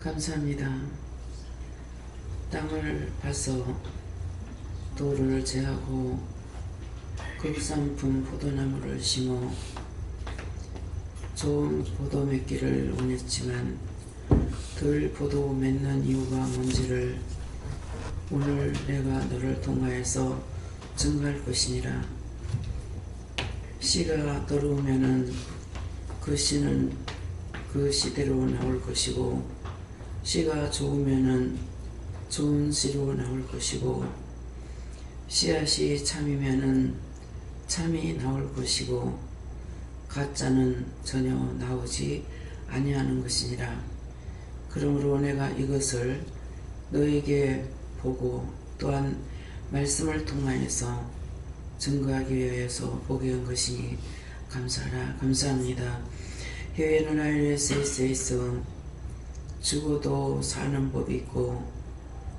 감사합니다. 땅을 파서 돌을 제하고 급산품 포도나무를 심어 좋은 포도 맺기를 원했지만 덜 포도 맺는 이유가 뭔지를 오늘 내가 너를 통하여서 증거할 것이니라. 씨가 더러우면은 그 씨는 그 씨대로 나올 것이고, 씨가 좋으면은 좋은 씨로 나올 것이고, 씨앗이 참이면은 참이 나올 것이고, 가짜는 전혀 나오지 아니하는 것이니라. 그러므로 내가 이것을 너에게 보고 또한 말씀을 통하여서 증거하기 위하여서 보게 한 것이니 감사하라. 감사합니다. 해외는 ISS에서 죽어도 사는 법이 있고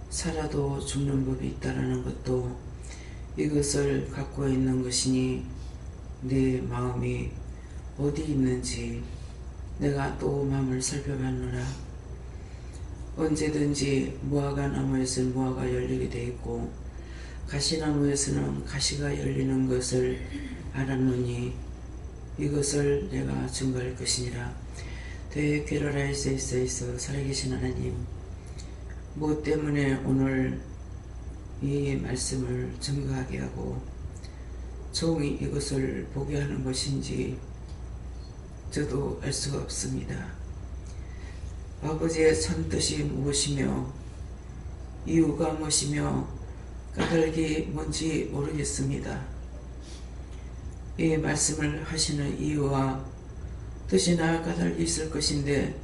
살아도 죽는 법이 있다라는 것도 이것을 갖고 있는 것이니 내 마음이 어디 있는지 내가 또 마음을 살펴봤노라. 언제든지 무화과 나무에서는 무화과가 열리게 되어 있고 가시나무에서는 가시가 열리는 것을 알았노니 이것을 내가 증거할 것이니라. 대캐롤라이스에서 살아계신 하나님, 무엇 때문에 오늘 이 말씀을 증거하게 하고 종이 이것을 보게 하는 것인지 저도 알 수가 없습니다. 아버지의 참뜻이 무엇이며 이유가 무엇이며 까닭이 뭔지 모르겠습니다. 이 말씀을 하시는 이유와 뜻이나 까닭이 있을 것인데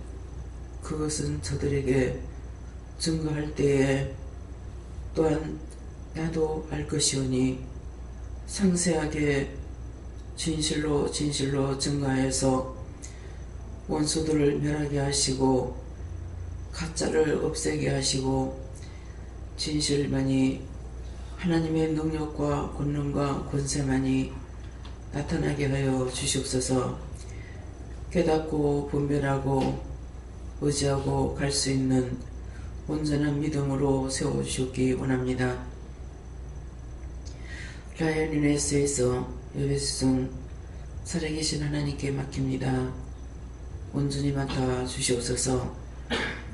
그것은 저들에게 증거할 때에 또한 나도 알 것이오니 상세하게 진실로 증거하여서 원수들을 멸하게 하시고 가짜를 없애게 하시고 진실만이 하나님의 능력과 권능과 권세만이 나타나게 하여 주시옵소서. 깨닫고 분별하고 의지하고 갈 수 있는 온전한 믿음으로 세워주시기 원합니다. 라이언인에스에서 예배송 살아계신 하나님께 맡깁니다. 온전히 맡아 주시옵소서.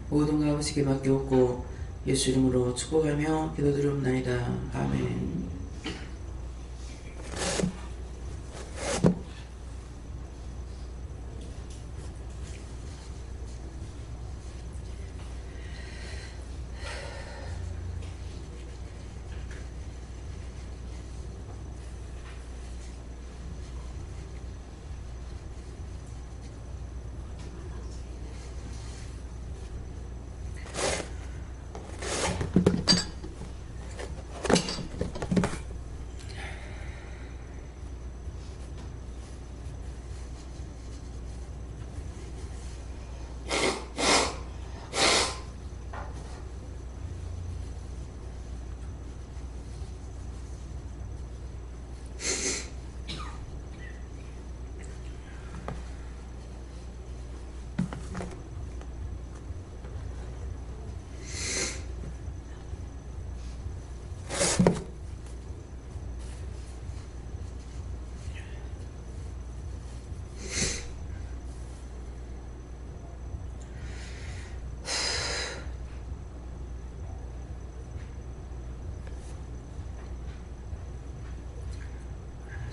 모든 것 아버지께 맡겨오고 예수 이름으로 축복하며 기도드리옵나이다. 아멘.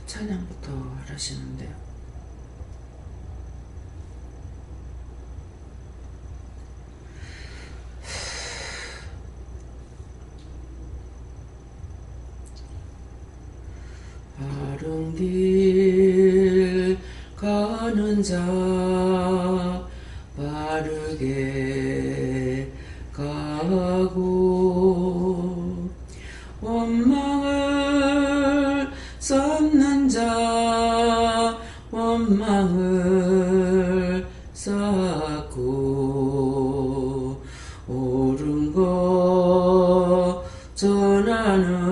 찬양부터 하시는데요. 바른 길 가는 자 바르게 가고 원망을 쌓는 자 원망을 쌓고 옳은 것 전하는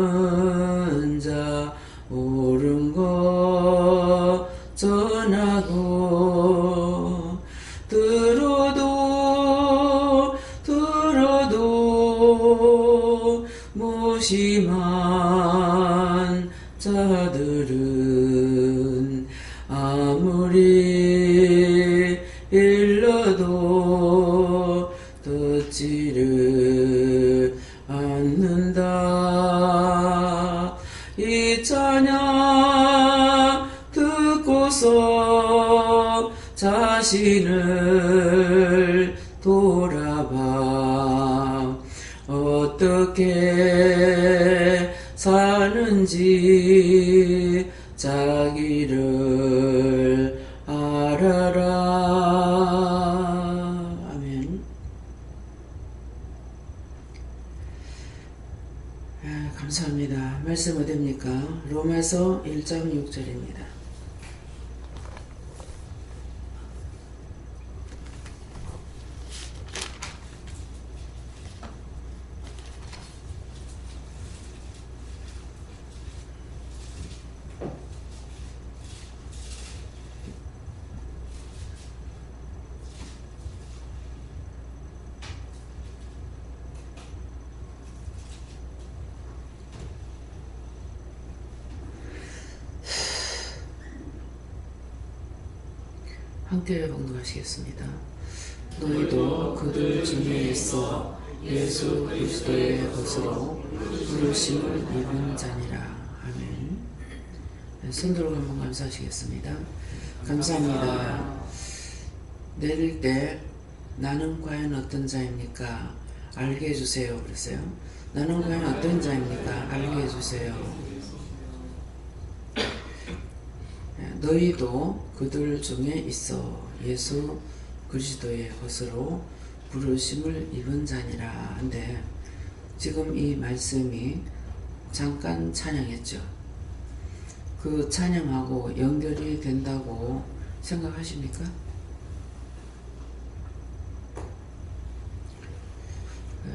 자 옳은 것 전하고 들어도 심한 자들은 아무리 일러도 듣지를 않는다. 이 찬양 듣고서 자신을 돌아봐 어떻게 사는지 자기를 알아라. 아멘. 감사합니다. 말씀 어디입니까? 로마서 1장 6절입니다. 함께 봉독하시겠습니다. 너희도 그들 중에 있어 예수 그리스도의 것으로 부르심을 입은 자니라. 아멘. 손들고 한번 감사하시겠습니다. 감사합니다. 내릴 때 나는 과연 어떤 자입니까? 알게 해주세요. 그랬어요. 나는 과연 어떤 자입니까? 알게 해주세요. 너희도 그들 중에 있어 예수 그리스도의 것으로 부르심을 입은 자니라. 한데 지금 이 말씀이 잠깐 찬양했죠. 그 찬양하고 연결이 된다고 생각하십니까?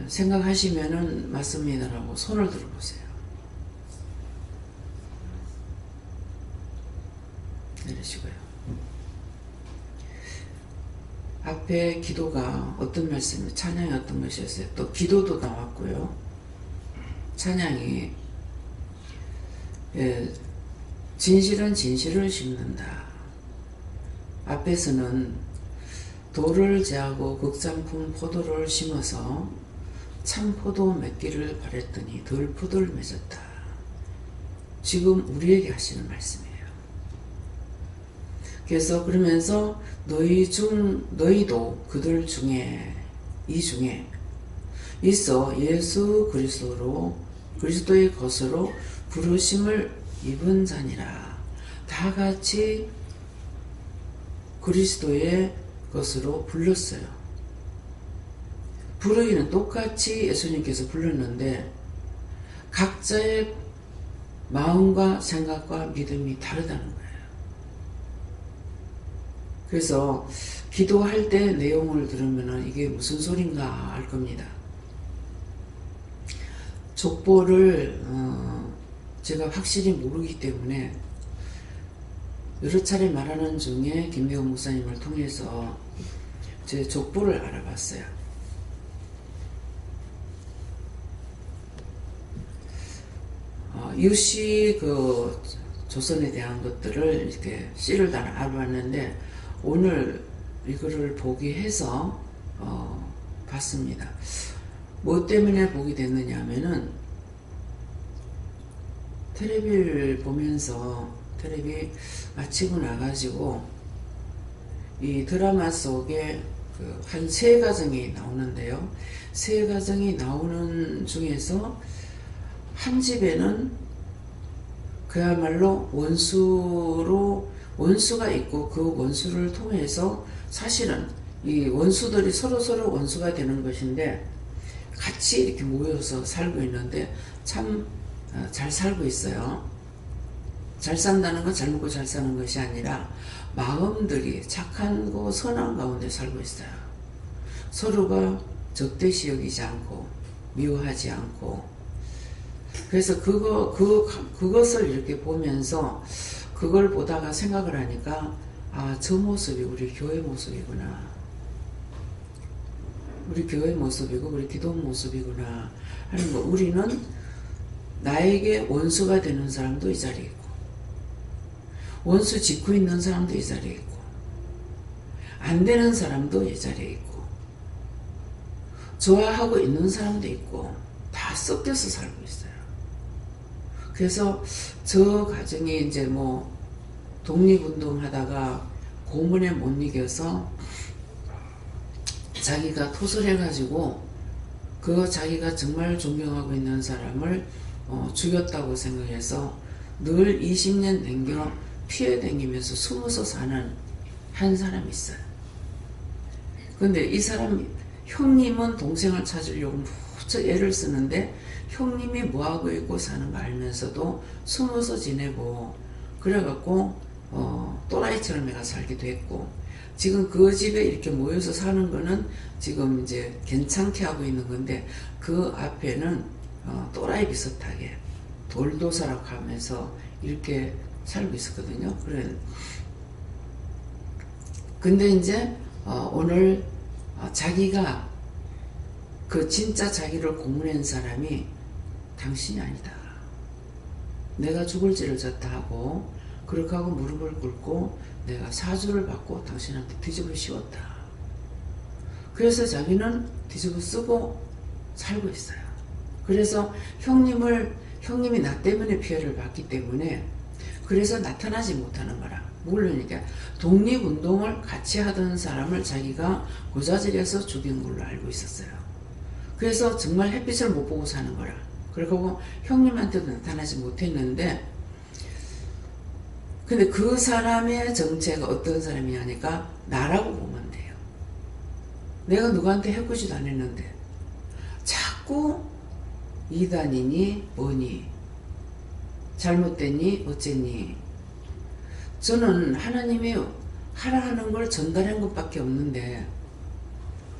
생각하시면은 맞습니다라고 손을 들어보세요. 내리시고요. 앞에 기도가 어떤 말씀이 찬양이 어떤 것이었어요. 또 기도도 나왔고요. 찬양이 진실은 진실을 심는다. 앞에서는 돌을 제하고 극장품 포도를 심어서 참포도 맺기를 바랬더니 덜푸들 맺었다. 지금 우리에게 하시는 말씀이에요. 그래서 그러면서 너희도 그들 중에 이 중에 있어 예수 그리스도의 것으로 부르심을 입은 자니라. 다 같이 그리스도의 것으로 불렀어요. 부르기는 똑같이 예수님께서 불렀는데 각자의 마음과 생각과 믿음이 다르다는 거예요. 그래서 기도할 때 내용을 들으면 이게 무슨 소린가 알 겁니다. 족보를 제가 확실히 모르기 때문에 여러 차례 말하는 중에 김대원 목사님을 통해서 제 족보를 알아봤어요. 이웃이 그 조선에 대한 것들을 이렇게 씨를 다 알아봤는데 오늘 이거를 보기 해서 봤습니다. 뭐 때문에 보게 됐느냐 하면은 텔레비를 보면서 텔레비 마치고 나가지고 이 드라마 속에 그 한 세 가정이 나오는데요. 세 가정이 나오는 중에서 한 집에는 그야말로 원수가 있고 그 원수를 통해서 사실은 이 원수들이 서로 원수가 되는 것인데 같이 이렇게 모여서 살고 있는데 참 잘 살고 있어요. 잘 산다는 건 잘 먹고 잘 사는 것이 아니라 마음들이 착하고 선한 가운데 살고 있어요. 서로가 적대시 여기지 않고 미워하지 않고. 그래서 그것을 이렇게 보면서 그걸 보다가 생각을 하니까 저 모습이 우리 교회 모습이구나. 우리 교회 모습이고 우리 기도 모습이구나 하는 거. 우리는 나에게 원수가 되는 사람도 이 자리에 있고, 원수 짓고 있는 사람도 이 자리에 있고, 안 되는 사람도 이 자리에 있고, 좋아하고 있는 사람도 있고, 다 섞여서 살고 있어요. 그래서 저 가정이 이제 뭐 독립운동 하다가 고문에 못 이겨서 자기가 토설해가지고 그 자기가 정말 존경하고 있는 사람을 죽였다고 생각해서 늘 20년 댕겨 피해 다니면서 숨어서 사는 한 사람이 있어요. 근데 이 사람 형님은 동생을 찾으려고 무척 애를 쓰는데 형님이 뭐하고 있고 사는 거 알면서도 숨어서 지내고 그래갖고 또라이처럼 내가 살기도 했고, 지금 그 집에 이렇게 모여서 사는 거는 지금 이제 괜찮게 하고 있는 건데 그 앞에는 또라이 비슷하게 돌도사락 하면서 이렇게 살고 있었거든요. 그래. 근데 이제 오늘 자기가 그 진짜 자기를 고문한 사람이 당신이 아니다. 내가 죽을 죄를 졌다 하고 그렇게 하고 무릎을 꿇고 내가 사주를 받고 당신한테 뒤집어 씌웠다. 그래서 자기는 뒤집어 쓰고 살고 있어요. 그래서 형님이 나 때문에 피해를 받기 때문에 그래서 나타나지 못하는 거라. 모르니까 독립운동을 같이 하던 사람을 자기가 고자질해서 죽인 걸로 알고 있었어요. 그래서 정말 햇빛을 못 보고 사는 거라. 그리고 형님한테도 나타나지 못했는데, 근데 그 사람의 정체가 어떤 사람이냐니까 나라고 보면 돼요. 내가 누구한테 해코지도 안 했는데 자꾸 이단이니 뭐니 잘못됐니 어쨌니. 저는 하나님이 하라 하는 걸 전달한 것밖에 없는데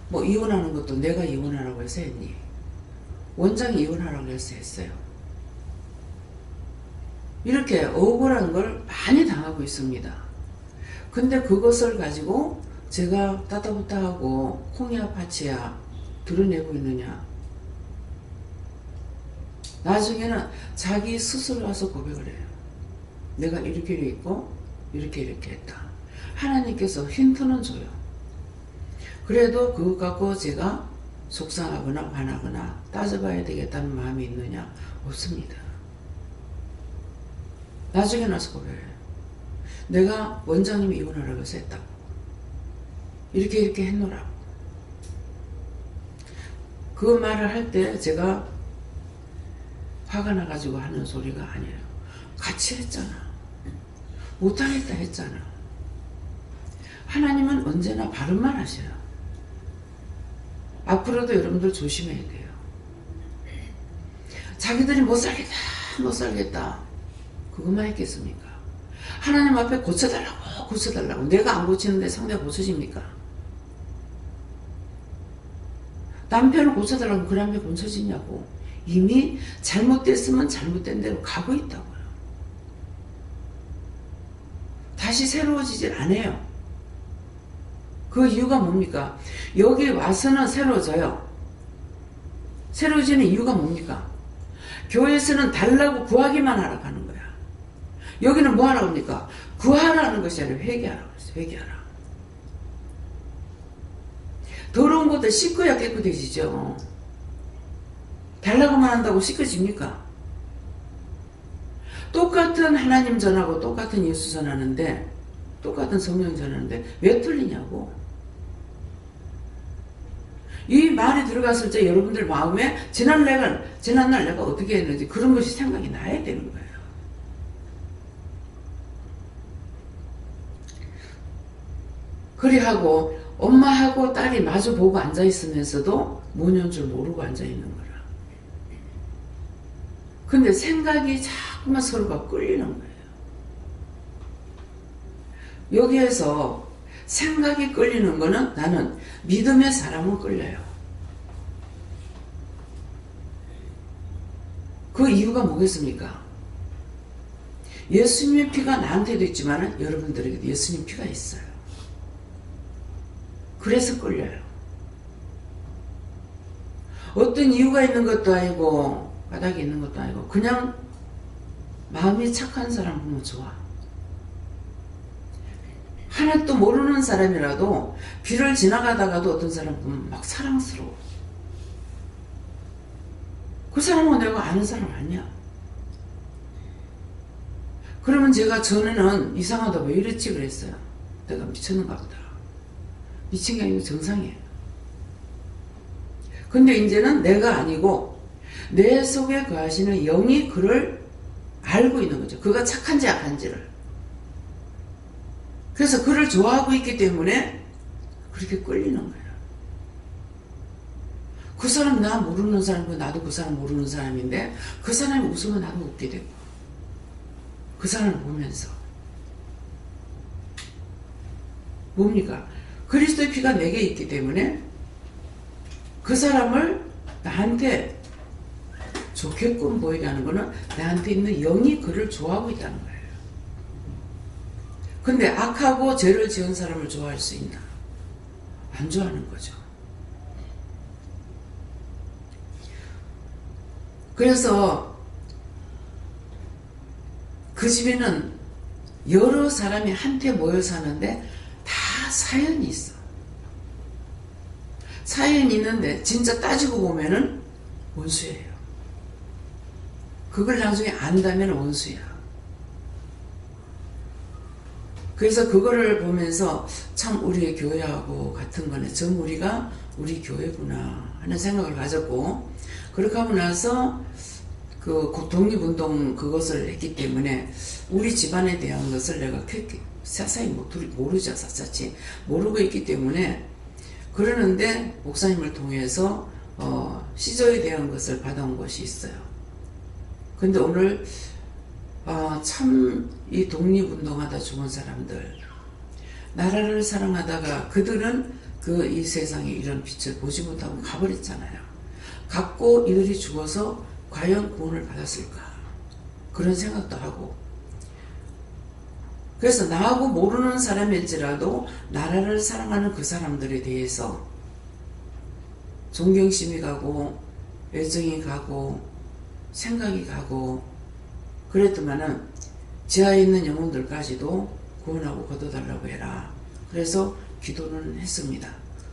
뭐 이혼하는 것도 내가 이혼하라고 해서 했니? 원장이 이혼하라고 해서 했어요. 이렇게 억울한 걸 많이 당하고 있습니다. 근데 그것을 가지고 제가 따다부따하고 콩이야 파치야 드러내고 있느냐. 나중에는 자기 스스로 와서 고백을 해요. 내가 이렇게 했고 이렇게 했다. 하나님께서 힌트는 줘요. 그래도 그것 갖고 제가 속상하거나 화나거나 따져봐야 되겠다는 마음이 있느냐? 없습니다. 나중에 나서 고백해요. 내가 원장님이 이혼하라고 해서 했다고. 이렇게 했노라고. 그 말을 할 때 제가 화가 나가지고 하는 소리가 아니에요. 같이 했잖아. 못하겠다 했잖아. 하나님은 언제나 바른 말 하셔요. 앞으로도 여러분들 조심해야 돼요. 자기들이 못 살겠다. 그것만 했겠습니까? 하나님 앞에 고쳐달라고. 내가 안 고치는데 상대가 고쳐집니까? 남편을 고쳐달라고 그 남편이 고쳐지냐고. 이미 잘못됐으면 잘못된 대로 가고 있다고요. 다시 새로워지질 않아요. 그 이유가 뭡니까? 여기 와서는 새로워져요. 새로워지는 이유가 뭡니까? 교회에서는 달라고 구하기만 하라고 하는 거야. 여기는 뭐 하라고 합니까? 구하라는 것이 아니라 회개하라고 했어요. 회개하라. 더러운 것도 씻어야 깨끗해지죠. 달라고만 한다고 씻어집니까? 똑같은 하나님 전하고 똑같은 예수 전하는데, 똑같은 성령 전하는데 왜 틀리냐고. 이 말이 들어갔을 때 여러분들 마음에 지난날 내가 어떻게 했는지 그런 것이 생각이 나야 되는 거예요. 그리하고 엄마하고 딸이 마주보고 앉아있으면서도 모녀인 줄 모르고 앉아있는 거라. 근데 생각이 자꾸만 서로가 끌리는 거예요. 여기에서 생각이 끌리는 거는 나는 믿음의 사람은 끌려요. 그 이유가 뭐겠습니까? 예수님의 피가 나한테도 있지만 여러분들에게도 예수님 피가 있어요. 그래서 끌려요. 어떤 이유가 있는 것도 아니고 바닥에 있는 것도 아니고 그냥 마음이 착한 사람 보면 좋아. 하나도 모르는 사람이라도 길을 지나가다가도 어떤 사람 보면 막 사랑스러워. 그 사람은 내가 아는 사람 아니야. 그러면 제가 전에는 이상하다 왜 이랬지 그랬어요. 내가 미쳤는가 보다. 미친 게 아니고 정상이에요. 근데 이제는 내가 아니고 내 속에 거하시는 영이 그를 알고 있는 거죠. 그가 착한지 악한지를. 그래서 그를 좋아하고 있기 때문에 그렇게 끌리는 거예요. 그 사람 나 모르는 사람이고 나도 그 사람 모르는 사람인데 그 사람이 웃으면 나도 웃게 되고 그 사람을 보면서 뭡니까? 그리스도의 피가 내게 있기 때문에 그 사람을 나한테 좋게끔 보이게 하는 거는 나한테 있는 영이 그를 좋아하고 있다는 거예요. 근데 악하고 죄를 지은 사람을 좋아할 수 있나? 안 좋아하는 거죠. 그래서 그 집에는 여러 사람이 한테 모여 사는데 다 사연이 있어. 사연이 있는데 진짜 따지고 보면은 원수예요. 그걸 나중에 안다면 원수야. 그래서 그거를 보면서 참 우리의 교회하고 같은 거네. 전 우리가 우리 교회구나 하는 생각을 가졌고, 그렇게 하고 나서 그 독립운동 그것을 했기 때문에 우리 집안에 대한 것을 내가 자세히 모르죠. 사사치 모르고 있기 때문에 그러는데 목사님을 통해서 시조에 대한 것을 받아온 것이 있어요. 근데 오늘 참 이 독립운동하다 죽은 사람들, 나라를 사랑하다가 그들은 이 세상에 이런 빛을 보지 못하고 가버렸잖아요. 갖고 이들이 죽어서 과연 구원을 받았을까? 그런 생각도 하고. 그래서 나하고 모르는 사람일지라도 나라를 사랑하는 그 사람들에 대해서 존경심이 가고 애정이 가고 생각이 가고 그랬더만은 지하에 있는 영혼들까지도 구원하고 거둬달라고 해라. 그래서 기도는 했습니다.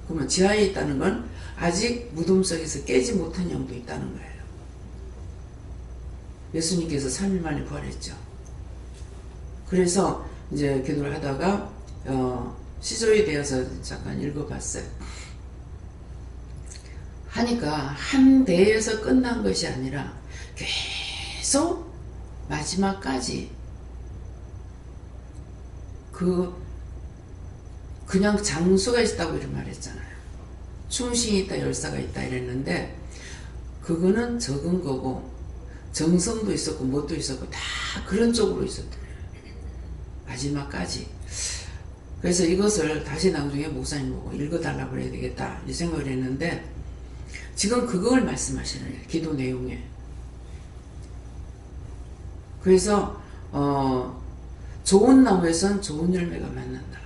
그러면 지하에 있다는 건 아직 무덤 속에서 깨지 못한 영도 있다는 거예요. 예수님께서 3일 만에 부활했죠. 그래서 이제 기도를 하다가 시조에 대해서 잠깐 읽어봤어요. 하니까 한 대에서 끝난 것이 아니라 계속 마지막까지 그냥 장수가 있다고 이런 말 했잖아요. 충신이 있다 열사가 있다 이랬는데 그거는 적은 거고 정성도 있었고 뭣도 있었고 다 그런 쪽으로 있었대요. 마지막까지. 그래서 이것을 다시 나중에 목사님 보고 읽어달라고 해야 되겠다 이 생각을 했는데 지금 그걸 말씀하시는 거예요. 기도 내용에. 그래서 좋은 나무에선 좋은 열매가 맺는다.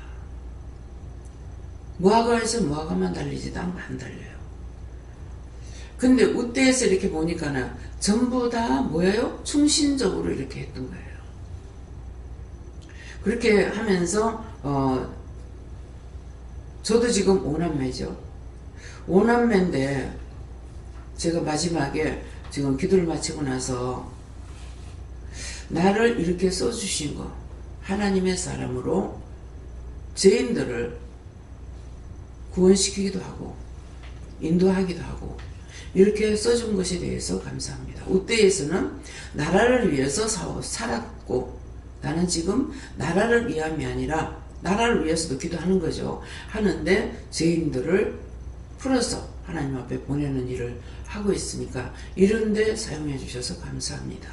무화과에서 무화과만 달리지도 않고 안 달려요. 근데 우대에서 이렇게 보니까는 전부 다 뭐예요? 충신적으로 이렇게 했던 거예요. 그렇게 하면서 저도 지금 5남매죠. 5남매인데 제가 마지막에 지금 기도를 마치고 나서 나를 이렇게 써주신 거 하나님의 사람으로 죄인들을 구원시키기도 하고 인도하기도 하고 이렇게 써준 것에 대해서 감사합니다. 우대에서는 나라를 위해서 살았고 나는 지금 나라를 위함이 아니라 나라를 위해서도 기도하는 거죠. 하는데 죄인들을 풀어서 하나님 앞에 보내는 일을 하고 있으니까 이런 데 사용해 주셔서 감사합니다.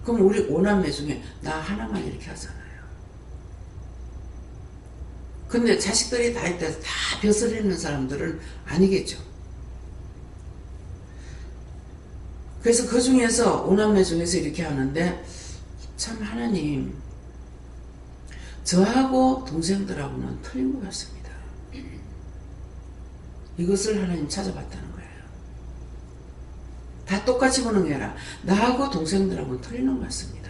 그럼 우리 5남매 중에 나 하나만 이렇게 하잖아요. 근데 자식들이 다 있다 다 벼슬 있는 사람들은 아니겠죠. 그래서 그 중에서 5남매 중에서 이렇게 하는데 참 하나님 저하고 동생들하고는 틀린 것 같습니다. 이것을 하나님 찾아봤다는 거예요. 다 똑같이 보는 게 아니라 나하고 동생들하고는 틀리는 것 같습니다.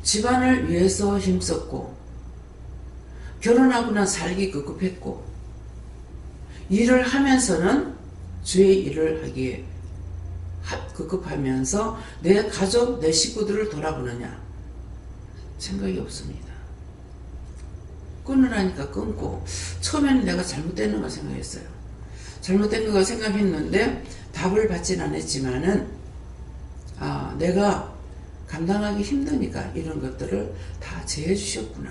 집안을 위해서 힘썼고 결혼하고는 살기 급급했고 일을 하면서는 주의 일을 하기에 급급하면서 내 가족, 내 식구들을 돌아보느냐 생각이 없습니다. 끊으라니까 끊고 처음에는 내가 잘못됐는가 생각했어요. 잘못된 거가 생각했는데 답을 받진 않았지만은 내가 감당하기 힘드니까 이런 것들을 다 제해 주셨구나.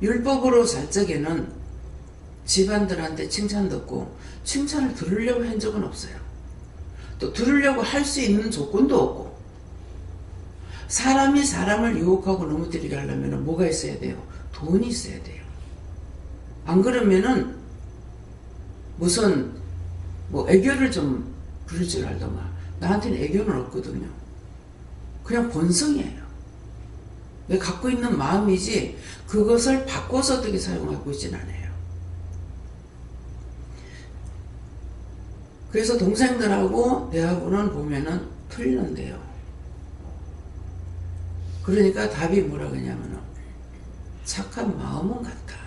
율법으로 살 적에는 집안들한테 칭찬 듣고 칭찬을 들으려고 한 적은 없어요. 또 들으려고 할 수 있는 조건도 없고 사람이 사람을 유혹하고 넘어뜨리게 하려면 뭐가 있어야 돼요? 돈이 있어야 돼요. 안 그러면은 무슨 애교를 좀 부릴 줄 알던가. 나한테는 애교는 없거든요. 그냥 본성이에요. 내가 갖고 있는 마음이지 그것을 바꿔서 어떻게 사용하고 있진 않아요. 그래서 동생들하고 내하고는 보면은 틀리는데요. 그러니까 답이 뭐라 그러냐면 착한 마음은 같다.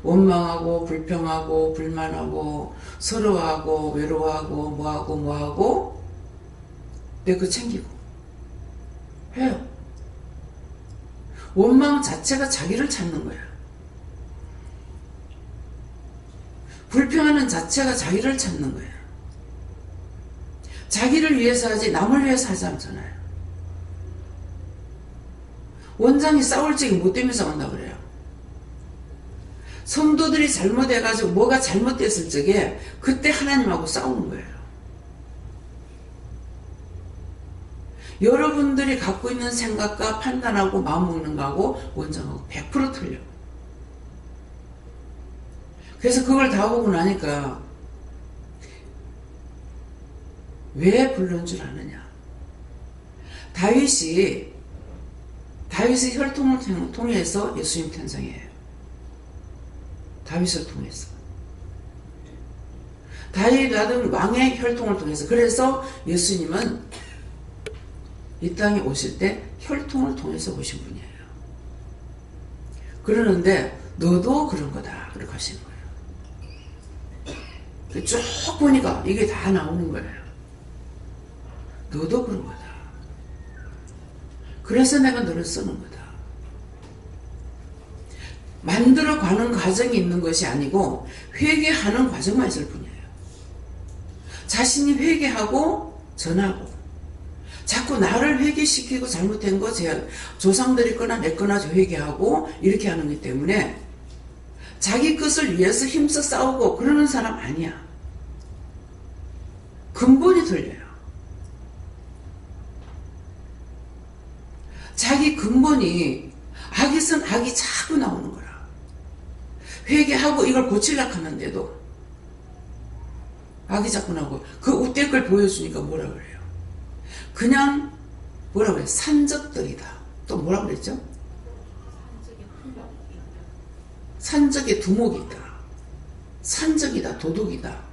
원망하고 불평하고 불만하고 서러워하고 외로워하고 뭐하고 내 거 챙기고 해요. 원망 자체가 자기를 찾는 거야. 불평하는 자체가 자기를 찾는 거야. 자기를 위해서 하지 남을 위해서 하지 않잖아요. 원장이 싸울 적에 뭐 때문에 싸운다 그래요? 성도들이 잘못해가지고 뭐가 잘못됐을 적에 그때 하나님하고 싸우는 거예요. 여러분들이 갖고 있는 생각과 판단하고 마음먹는 거하고 원장하고 100% 틀려. 그래서 그걸 다 보고 나니까 왜 불른 줄 아느냐. 다윗이 혈통을 통해서 예수님 탄생이에요. 다윗을 통해서. 다윗 같은 왕의 혈통을 통해서. 그래서 예수님은 이 땅에 오실 때 혈통을 통해서 오신 분이에요. 그러는데 너도 그런 거다 그렇게 하시는 거예요. 쭉 보니까 이게 다 나오는 거예요. 너도 그런 거다. 그래서 내가 너를 쓰는 거다. 만들어가는 과정이 있는 것이 아니고 회개하는 과정만 있을 뿐이에요. 자신이 회개하고 전하고 자꾸 나를 회개시키고 잘못된 거 조상들이 거나 내 거나 회개하고 이렇게 하는 것 때문에 자기 것을 위해서 힘써 싸우고 그러는 사람 아니야. 근본이 틀려요. 자기 근본이 악에선 악이 자꾸 나오는 거라. 회개하고 이걸 고치려고 하는데도 악이 자꾸 나오고 그 웃될 걸 보여주니까 뭐라 그래요? 그냥 뭐라 그래요? 산적들이다. 또 뭐라 그랬죠? 산적의 두목이 있다. 산적이다. 도둑이다.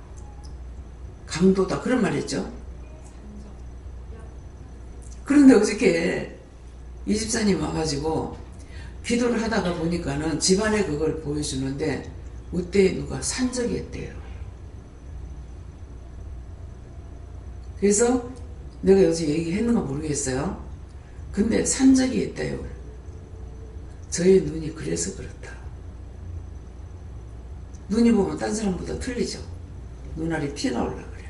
강도다. 그런 말 했죠? 그런데 어저께 이 집사님 와가지고 기도를 하다가 보니까는 집안에 그걸 보여주는데 그때 누가 산적이 했대요. 그래서 내가 요새 얘기했는가 모르겠어요. 근데 산적이 했대요. 저의 눈이 그래서 그렇다. 눈이 보면 딴 사람보다 틀리죠. 눈알이 튀어나오려고 그래요.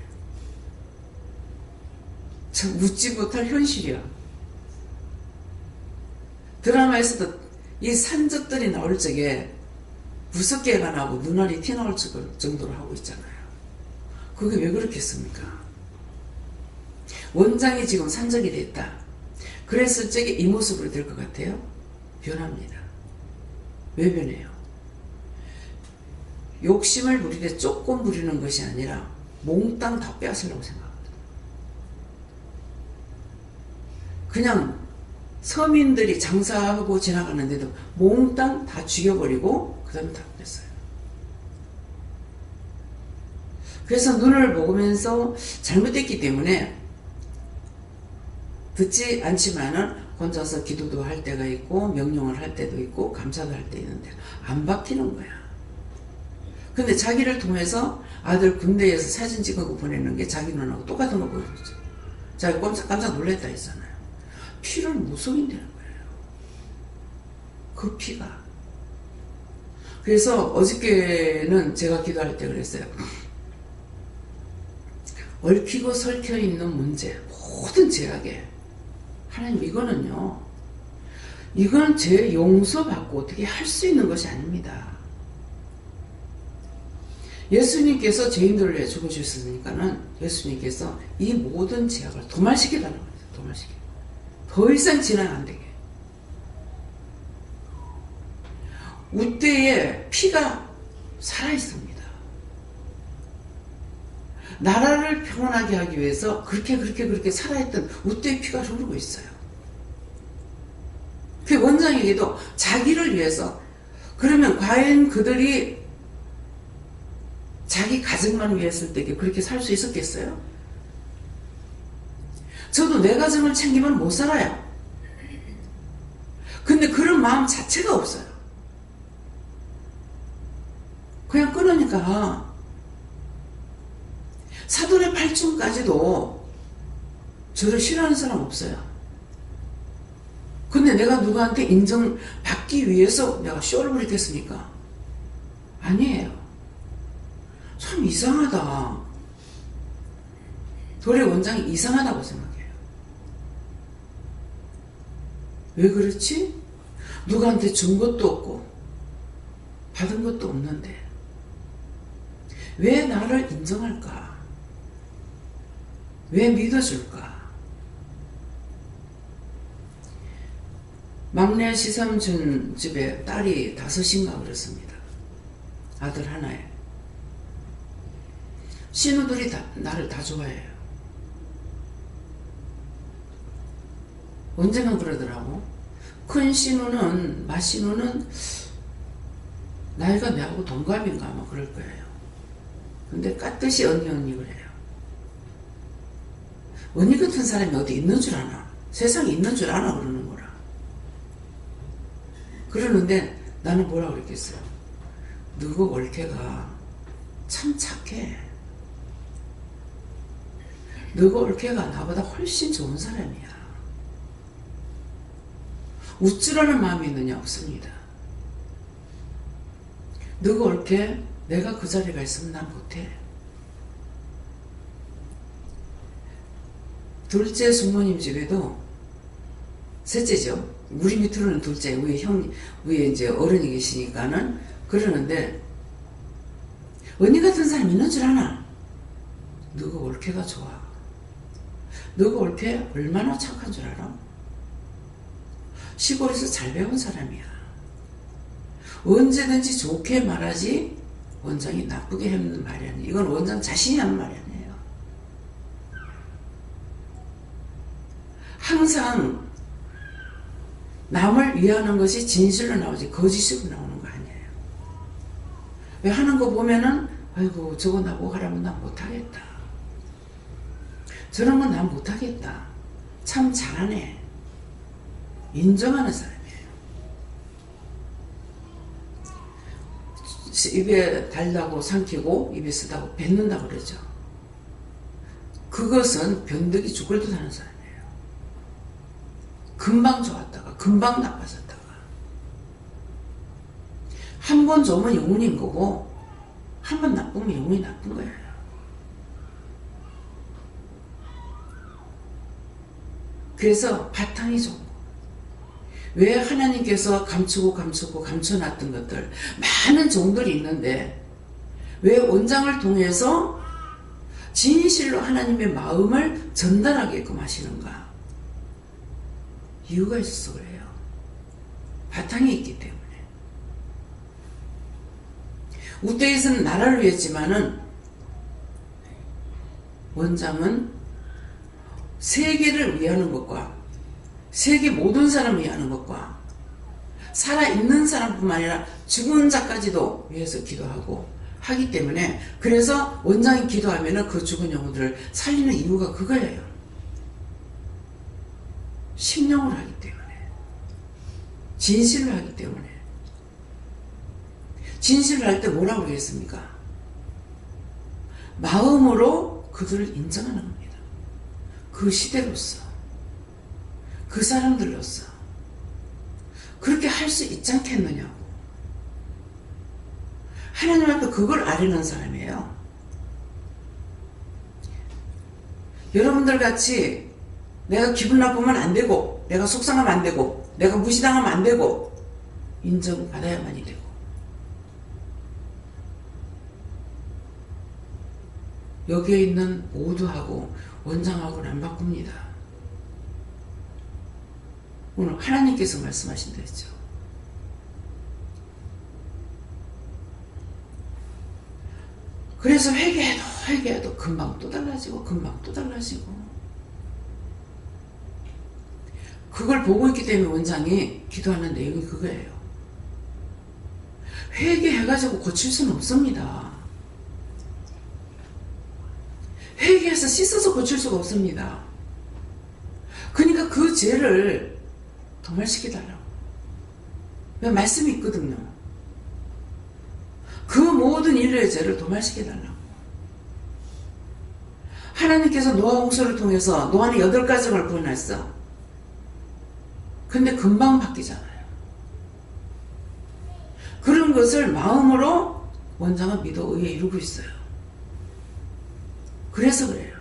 참 웃지 못할 현실이야. 드라마에서도 이 산적들이 나올 적에 무섭게 가 나고 눈알이 튀어나올 정도로 하고 있잖아요. 그게 왜 그렇겠습니까? 원장이 지금 산적이 됐다. 그랬을 적에 이 모습으로 될 것 같아요? 변합니다. 왜 변해요? 욕심을 부리되 조금 부리는 것이 아니라 몽땅 다 빼앗으려고 생각합니다. 그냥 서민들이 장사하고 지나가는데도 몽땅 다 죽여버리고 그 다음에 다 뺐어요. 그래서 눈을 먹으면서 잘못됐기 때문에 듣지 않지만은 혼자서 기도도 할 때가 있고 명령을 할 때도 있고 감사도 할 때 있는데 안 바뀌는 거야. 근데 자기를 통해서 아들 군대에서 사진 찍어서 보내는 게 자기 눈하고 똑같은 거 보여줬죠. 자기 깜짝 놀랐다 했잖아요. 피를 못 속인다는 거예요. 그 피가. 그래서 어저께는 제가 기도할 때 그랬어요. 얽히고 설켜 있는 문제, 모든 죄악에 하나님 이건 죄 용서받고 어떻게 할 수 있는 것이 아닙니다. 예수님께서 죄인들을 위해 죽으셨으니까는 예수님께서 이 모든 죄악을 도말시키라는 거예요. 도말시키. 더 이상 진행 안 되게. 우대에 피가 살아있습니다. 나라를 평온하게 하기 위해서 그렇게 살아있던 우대의 피가 흐르고 있어요. 그 원장에게도 자기를 위해서. 그러면 과연 그들이 자기 가정만 위해서 그렇게 살 수 있었겠어요? 저도 내 가정을 챙기면 못 살아요. 근데 그런 마음 자체가 없어요. 그냥 끊으니까 사돈의 팔촌까지도 저를 싫어하는 사람 없어요. 근데 내가 누구한테 인정받기 위해서 내가 쇼를 부리겠습니까? 아니에요. 참 이상하다. 도래 원장이 이상하다고 생각해요. 왜 그렇지? 누구한테 준 것도 없고 받은 것도 없는데 왜 나를 인정할까? 왜 믿어줄까? 막내 시삼촌 집에 딸이 5인가 그렇습니다. 아들 하나에. 신우들이 나를 다 좋아해요. 언제만 그러더라고. 큰 신우는, 맏신우는 나이가 내하고 동갑인가 아마 그럴 거예요. 근데 깍듯이 언니 그래요. 언니 같은 사람이 어디 있는 줄 아나? 세상에 있는 줄 아나 그러는 거라. 그러는데 나는 뭐라 그랬겠어요? 너그 올케가 참 착해. 너그 올케가 나보다 훨씬 좋은 사람이야. 우쭐하는 마음이 있느냐? 없습니다. 너그 올케 내가 그 자리에 가 있으면 난 못해. 둘째 숙모님 집에도 셋째죠. 우리 밑으로는 둘째, 위에 이제 어른이 계시니까는 그러는데 언니 같은 사람 있는 줄 아나? 너가 올케가 좋아. 너가 올케 얼마나 착한 줄 알아? 시골에서 잘 배운 사람이야. 언제든지 좋게 말하지 원장이 나쁘게 하는 말이 아니에요. 이건 원장 자신이 하는 말이 아니에요. 항상 남을 위하는 것이 진실로 나오지 거짓으로 나오는 거 아니에요. 왜 하는 거 보면은 아이고 저거 나보고 하라면 난 못하겠다. 저런 건 난 못하겠다. 참 잘하네. 인정하는 사람이에요. 입에 달다고 삼키고 입에 쓰다고 뱉는다고 그러죠. 그것은 변덕이 죽을 듯 하는 사람이에요. 금방 좋았다가 금방 나빠졌다가 한 번 좋으면 영혼인 거고 한 번 나쁘면 영혼이 나쁜 거예요. 그래서 바탕이 좋은 거. 왜 하나님께서 감춰놨던 것들 많은 종들이 있는데 왜 원장을 통해서 진실로 하나님의 마음을 전달하게끔 하시는가? 이유가 있어서 그래요. 바탕이 있기 때문에. 우대에서는 나라를 위했지만은 원장은 세계를 위하는 것과 세계 모든 사람을 위하는 것과 살아있는 사람뿐만 아니라 죽은 자까지도 위해서 기도하고 하기 때문에 그래서 원장이 기도하면은 그 죽은 영혼들을 살리는 이유가 그거예요. 심령을 하기 때문에, 진실을 하기 때문에. 진실을 할 때 뭐라고 그러겠습니까? 마음으로 그들을 인정하는 겁니다. 그 시대로서, 그 사람들로서 그렇게 할 수 있지 않겠느냐고. 하나님 앞에 그걸 아뢰는 사람이에요. 여러분들 같이 내가 기분 나쁘면 안 되고, 내가 속상하면 안 되고, 내가 무시당하면 안 되고, 인정받아야만이 되고. 여기에 있는 모두하고 원장하고는 안 바꿉니다. 오늘 하나님께서 말씀하신다 했죠. 그래서 회개해도 금방 또 달라지고 금방 또 달라지고, 그걸 보고 있기 때문에 원장이 기도하는 내용이 그거예요. 회개해가지고 고칠 수는 없습니다. 회개해서 씻어서 고칠 수가 없습니다. 그러니까 그 죄를 도말시켜달라고. 말씀이 있거든요. 그 모든 인류의 죄를 도말시켜달라고. 하나님께서 노아 홍수를 통해서 노아는 8가정을 구원했어. 근데 금방 바뀌잖아요. 그런 것을 마음으로 원장은 믿어 의에 이루고 있어요. 그래서 그래요.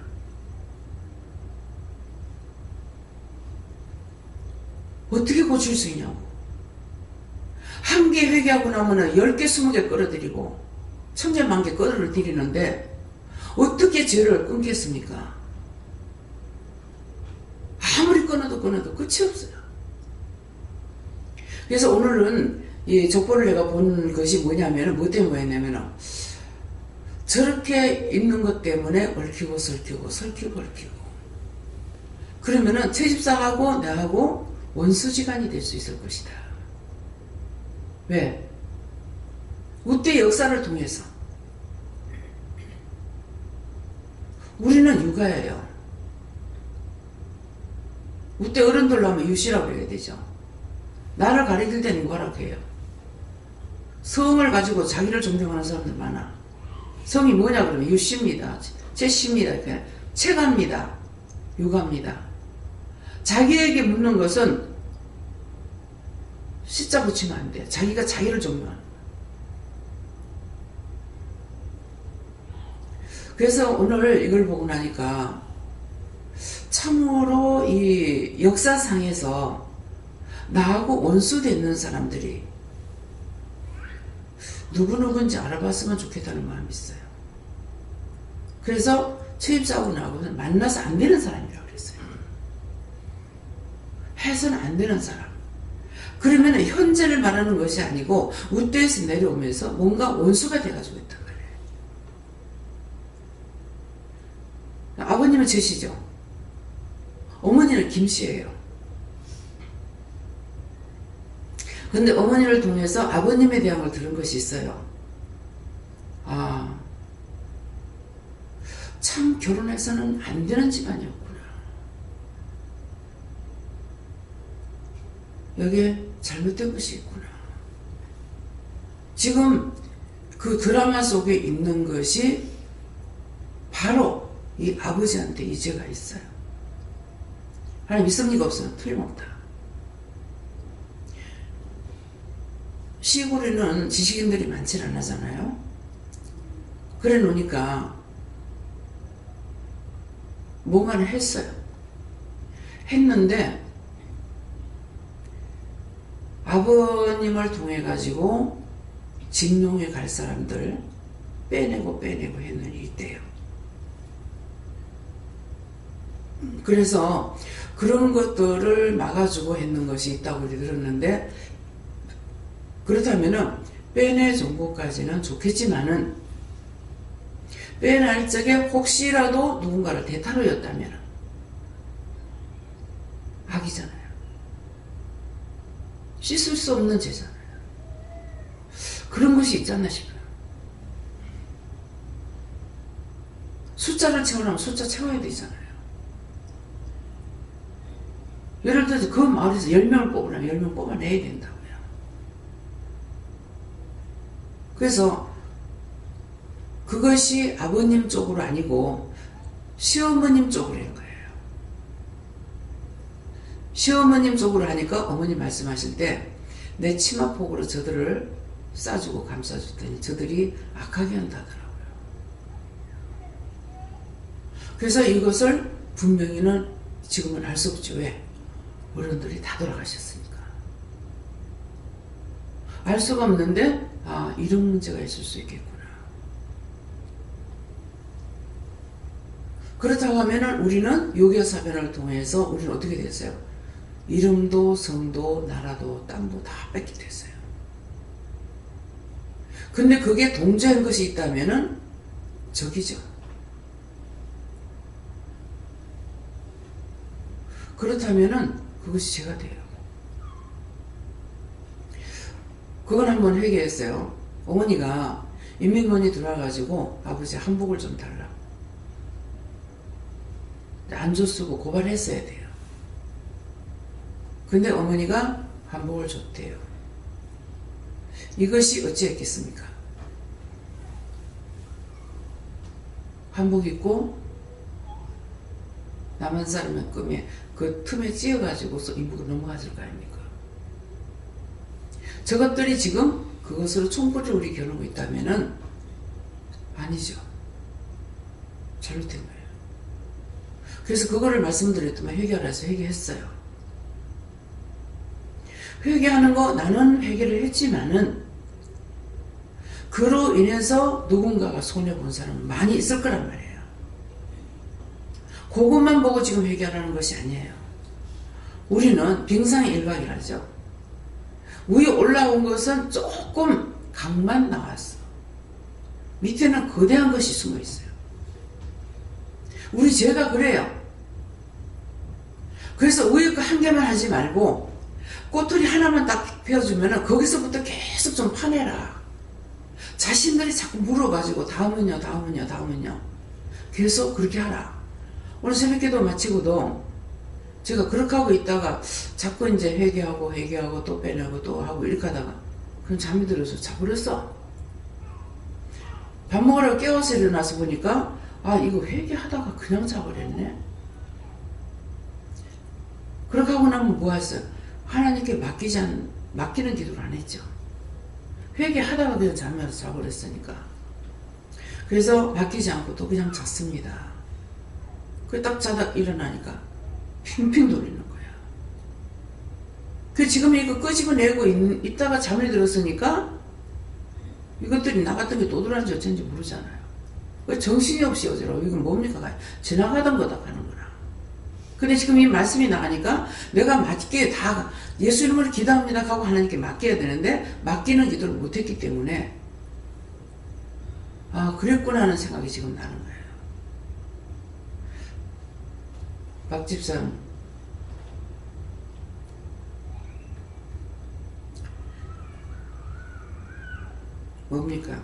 어떻게 고칠 수 있냐고. 한 개 회개하고 나면은 10개, 20개 끌어들이고 천재만개 끌어들이는데 어떻게 죄를 끊겠습니까? 아무리 끊어도 끝이 없어요. 그래서 오늘은 이 족보를 내가 본 것이 뭐냐면, 뭐 때문에 했냐면, 저렇게 있는 것 때문에 얽히고 설키고 그러면은 채집사하고 나하고 원수지간이 될 수 있을 것이다. 왜? 우때 역사를 통해서 우리는 육아예요. 우때 어른들로 하면 유씨라고 해야 되죠. 나를 가리킬 때는 육아라고 해요. 성을 가지고 자기를 존경하는 사람들 많아. 성이 뭐냐 그러면 유씨입니다. 제씨입니다. 체가입니다. 육아입니다. 자기에게 묻는 것은 시자 붙이면 안 돼요. 자기가 자기를 존경하는 거예요. 그래서 오늘 이걸 보고 나니까 참으로 이 역사상에서 나하고 원수되는 사람들이 누구누구인지 알아봤으면 좋겠다는 마음이 있어요. 그래서 채집사하고 나하고는 만나서 안 되는 사람이라고 그랬어요. 해서는 안 되는 사람. 그러면 현재를 말하는 것이 아니고 우때에서 내려오면서 뭔가 원수가 돼가지고 있단 말이에요. 아버님은 제시죠. 어머니는 김씨예요. 근데 어머니를 통해서 아버님에 대한 걸 들은 것이 있어요. 아, 참 결혼해서는 안 되는 집안이었구나. 여기에 잘못된 것이 있구나. 지금 그 드라마 속에 있는 것이 바로 이 아버지한테 이 죄가 있어요. 하나님 믿습니까? 없어요? 틀림없다. 시골에는 지식인들이 많지 않잖아요. 그래 놓으니까 뭔가를 했어요. 했는데 아버님을 통해 가지고 직농에 갈 사람들 빼내고 했는 이때요. 그래서 그런 것들을 막아주고 했는 것이 있다고 들었는데, 그렇다면은 빼내 정보까지는 좋겠지만은 빼낼 적에 혹시라도 누군가를 대타로였다면 악이잖아요. 씻을 수 없는 죄잖아요. 그런 것이 있지 않나 싶어요. 숫자를 채우려면 숫자 채워야 되잖아요. 예를 들어서 그 마을에서 10명을 뽑으려면 10명 뽑아내야 된다고요. 그래서 그것이 아버님 쪽으로 아니고 시어머님 쪽으로 한 거예요. 시어머님 쪽으로 하니까 어머니 말씀하실 때 내 치마폭으로 저들을 싸주고 감싸줬더니 저들이 악하게 한다더라고요. 그래서 이것을 분명히는 지금은 알 수 없죠. 왜? 어른들이 다 돌아가셨으니까. 알 수가 없는데 이런 문제가 있을 수 있겠구나. 그렇다고 하면은 우리는 요교사변을 통해서 우리는 어떻게 됐어요? 이름도 성도 나라도 땅도 다 뺏게 됐어요. 근데 그게 동조한 것이 있다면은 적이죠. 그렇다면은 그것이 죄가 돼요. 그건 한번 회개했어요. 어머니가 인민군이 들어와가지고 아버지 한복을 좀 달라. 안 줬으고 고발했어야 돼요. 근데 어머니가 한복을 줬대요. 이것이 어찌했겠습니까? 한복 입고 남한 사람의 꿈에 그 틈에 찧어가지고서 인부가 넘어갔을 거 아닙니까? 저것들이 지금 그것으로 총불을 우리 겨누고 있다면은 아니죠. 잘못된 거예요. 그래서 그거를 말씀드렸더만 회개하라서 회개했어요. 회개하는 거 나는 회개를 했지만은 그로 인해서 누군가가 손해본 사람은 많이 있을 거란 말이에요. 그것만 보고 지금 회개하라는 것이 아니에요. 우리는 빙상일박이라죠. 위에 올라온 것은 조금 강만 나왔어. 밑에는 거대한 것이 숨어 있어요. 우리 죄가 그래요. 그래서 위에 거 한 개만 하지 말고 꼬투리 하나만 딱 펴주면 거기서부터 계속 좀 파내라. 자신들이 자꾸 물어가지고 다음은요 다음은요 다음은요 계속 그렇게 하라. 오늘 새벽기도 마치고도 제가 그렇게 하고 있다가 자꾸 이제 회개하고 또 빼내고 또 하고 이렇게 하다가 그럼 잠이 들어서 자버렸어. 밥 먹으라고 깨워서 일어나서 보니까 이거 회개하다가 그냥 자버렸네. 그렇게 하고 나면 뭐 했어요? 하나님께 맡기는 기도를 안 했죠. 회개하다가 그냥 잠에서 자버렸으니까. 그래서 맡기지 않고 또 그냥 잤습니다. 그 딱 자다 일어나니까 핑핑 돌리는 거야. 그 지금 이거 끄집어내고 있다가 잠이 들었으니까 이것들이 나갔던 게 또 들어왔는지 어쩐지 모르잖아요. 왜 정신이 없이 어지러워. 이건 뭡니까? 지나가던 거다 가는 거라. 근데 지금 이 말씀이 나가니까 내가 맡기에 다 예수 이름으로 기도합니다 하고 하나님께 맡겨야 되는데 맡기는 기도를 못했기 때문에 그랬구나 하는 생각이 지금 나는 거예요. 박 집사님, 뭡니까?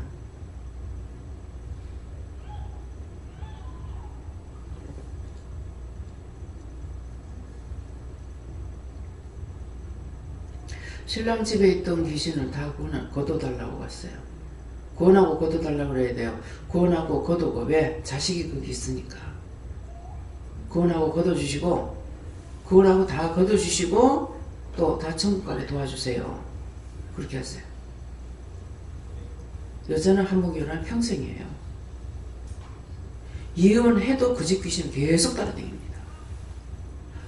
신랑 집에 있던 귀신을 다 걷어달라고 갔어요. 구원하고 걷어달라고 그래야 돼요. 구원하고 걷어고. 왜? 자식이 거기 있으니까. 구원하고 걷어주시고, 구원하고 다 걷어주시고 또 다 천국 가게 도와주세요. 그렇게 하세요. 여자는 한번 결혼하면 평생이에요. 이혼해도 그 집 귀신은 계속 따라다닙니다.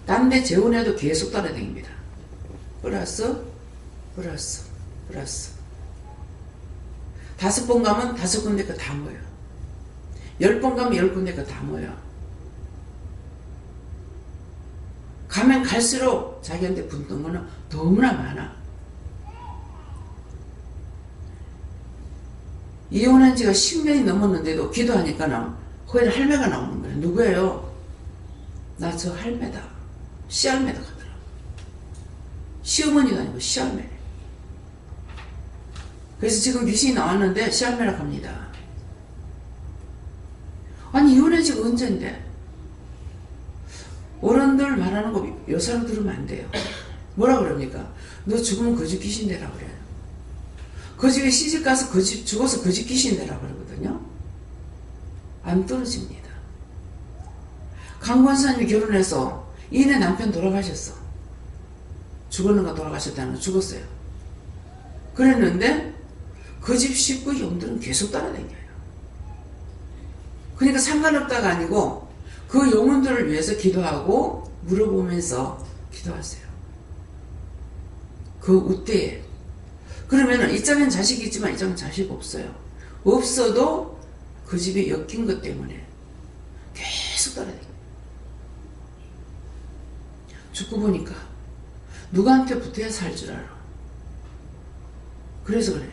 딴 데 재혼해도 계속 따라다닙니다. 플러스 5번 가면 5군데 거 다 모여. 10번 가면 10군데 거 다 모여. 가면 갈수록 자기한테 붙는 거는 너무나 많아. 이혼한 지가 10년이 넘었는데도 기도하니까 거기 할매가 나오는 거예요. 누구예요? 나 저 할매다. 시할매다 가더라. 시어머니가 아니고 시할매. 그래서 지금 귀신이 나왔는데 시할매라고 합니다. 아니 아니 이혼한 지가 언젠데. 어른들 말하는 거 여사로 들으면 안 돼요. 뭐라 그럽니까? 너 죽으면 거지 귀신 되라 그래요. 그 집에 시집 가서 죽어서 거지 귀신 되라 그러거든요. 안 떨어집니다. 강 권사님이 결혼해서 이내 남편 돌아가셨어. 죽었는가 돌아가셨다는 거 죽었어요. 그랬는데 그 집 식구 영들은 계속 따라다녀요. 그러니까 상관없다가 아니고 그 영혼들을 위해서 기도하고 물어보면서 기도하세요. 그 우때에. 그러면은 이 짝엔 자식이 있지만 이 짝은 자식 없어요. 없어도 그 집에 엮인 것 때문에 계속 따라다녀요. 죽고 보니까 누구한테 붙어야 살 줄 알아. 그래서 그래요.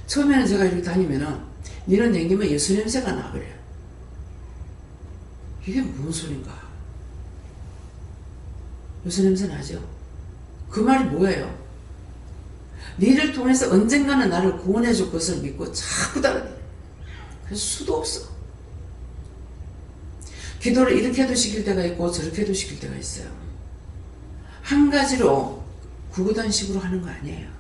처음에는 제가 이렇게 다니면은 니는 댕기면 예수 냄새가 나 그래요. 이게 뭔 소린가? 예수 냄새 나죠? 그 말이 뭐예요? 니를 통해서 언젠가는 나를 구원해 줄 것을 믿고 자꾸 따라다녀요. 그래서 수도 없어. 기도를 이렇게도 시킬 때가 있고 저렇게도 시킬 때가 있어요. 한 가지로 구구단식으로 하는 거 아니에요.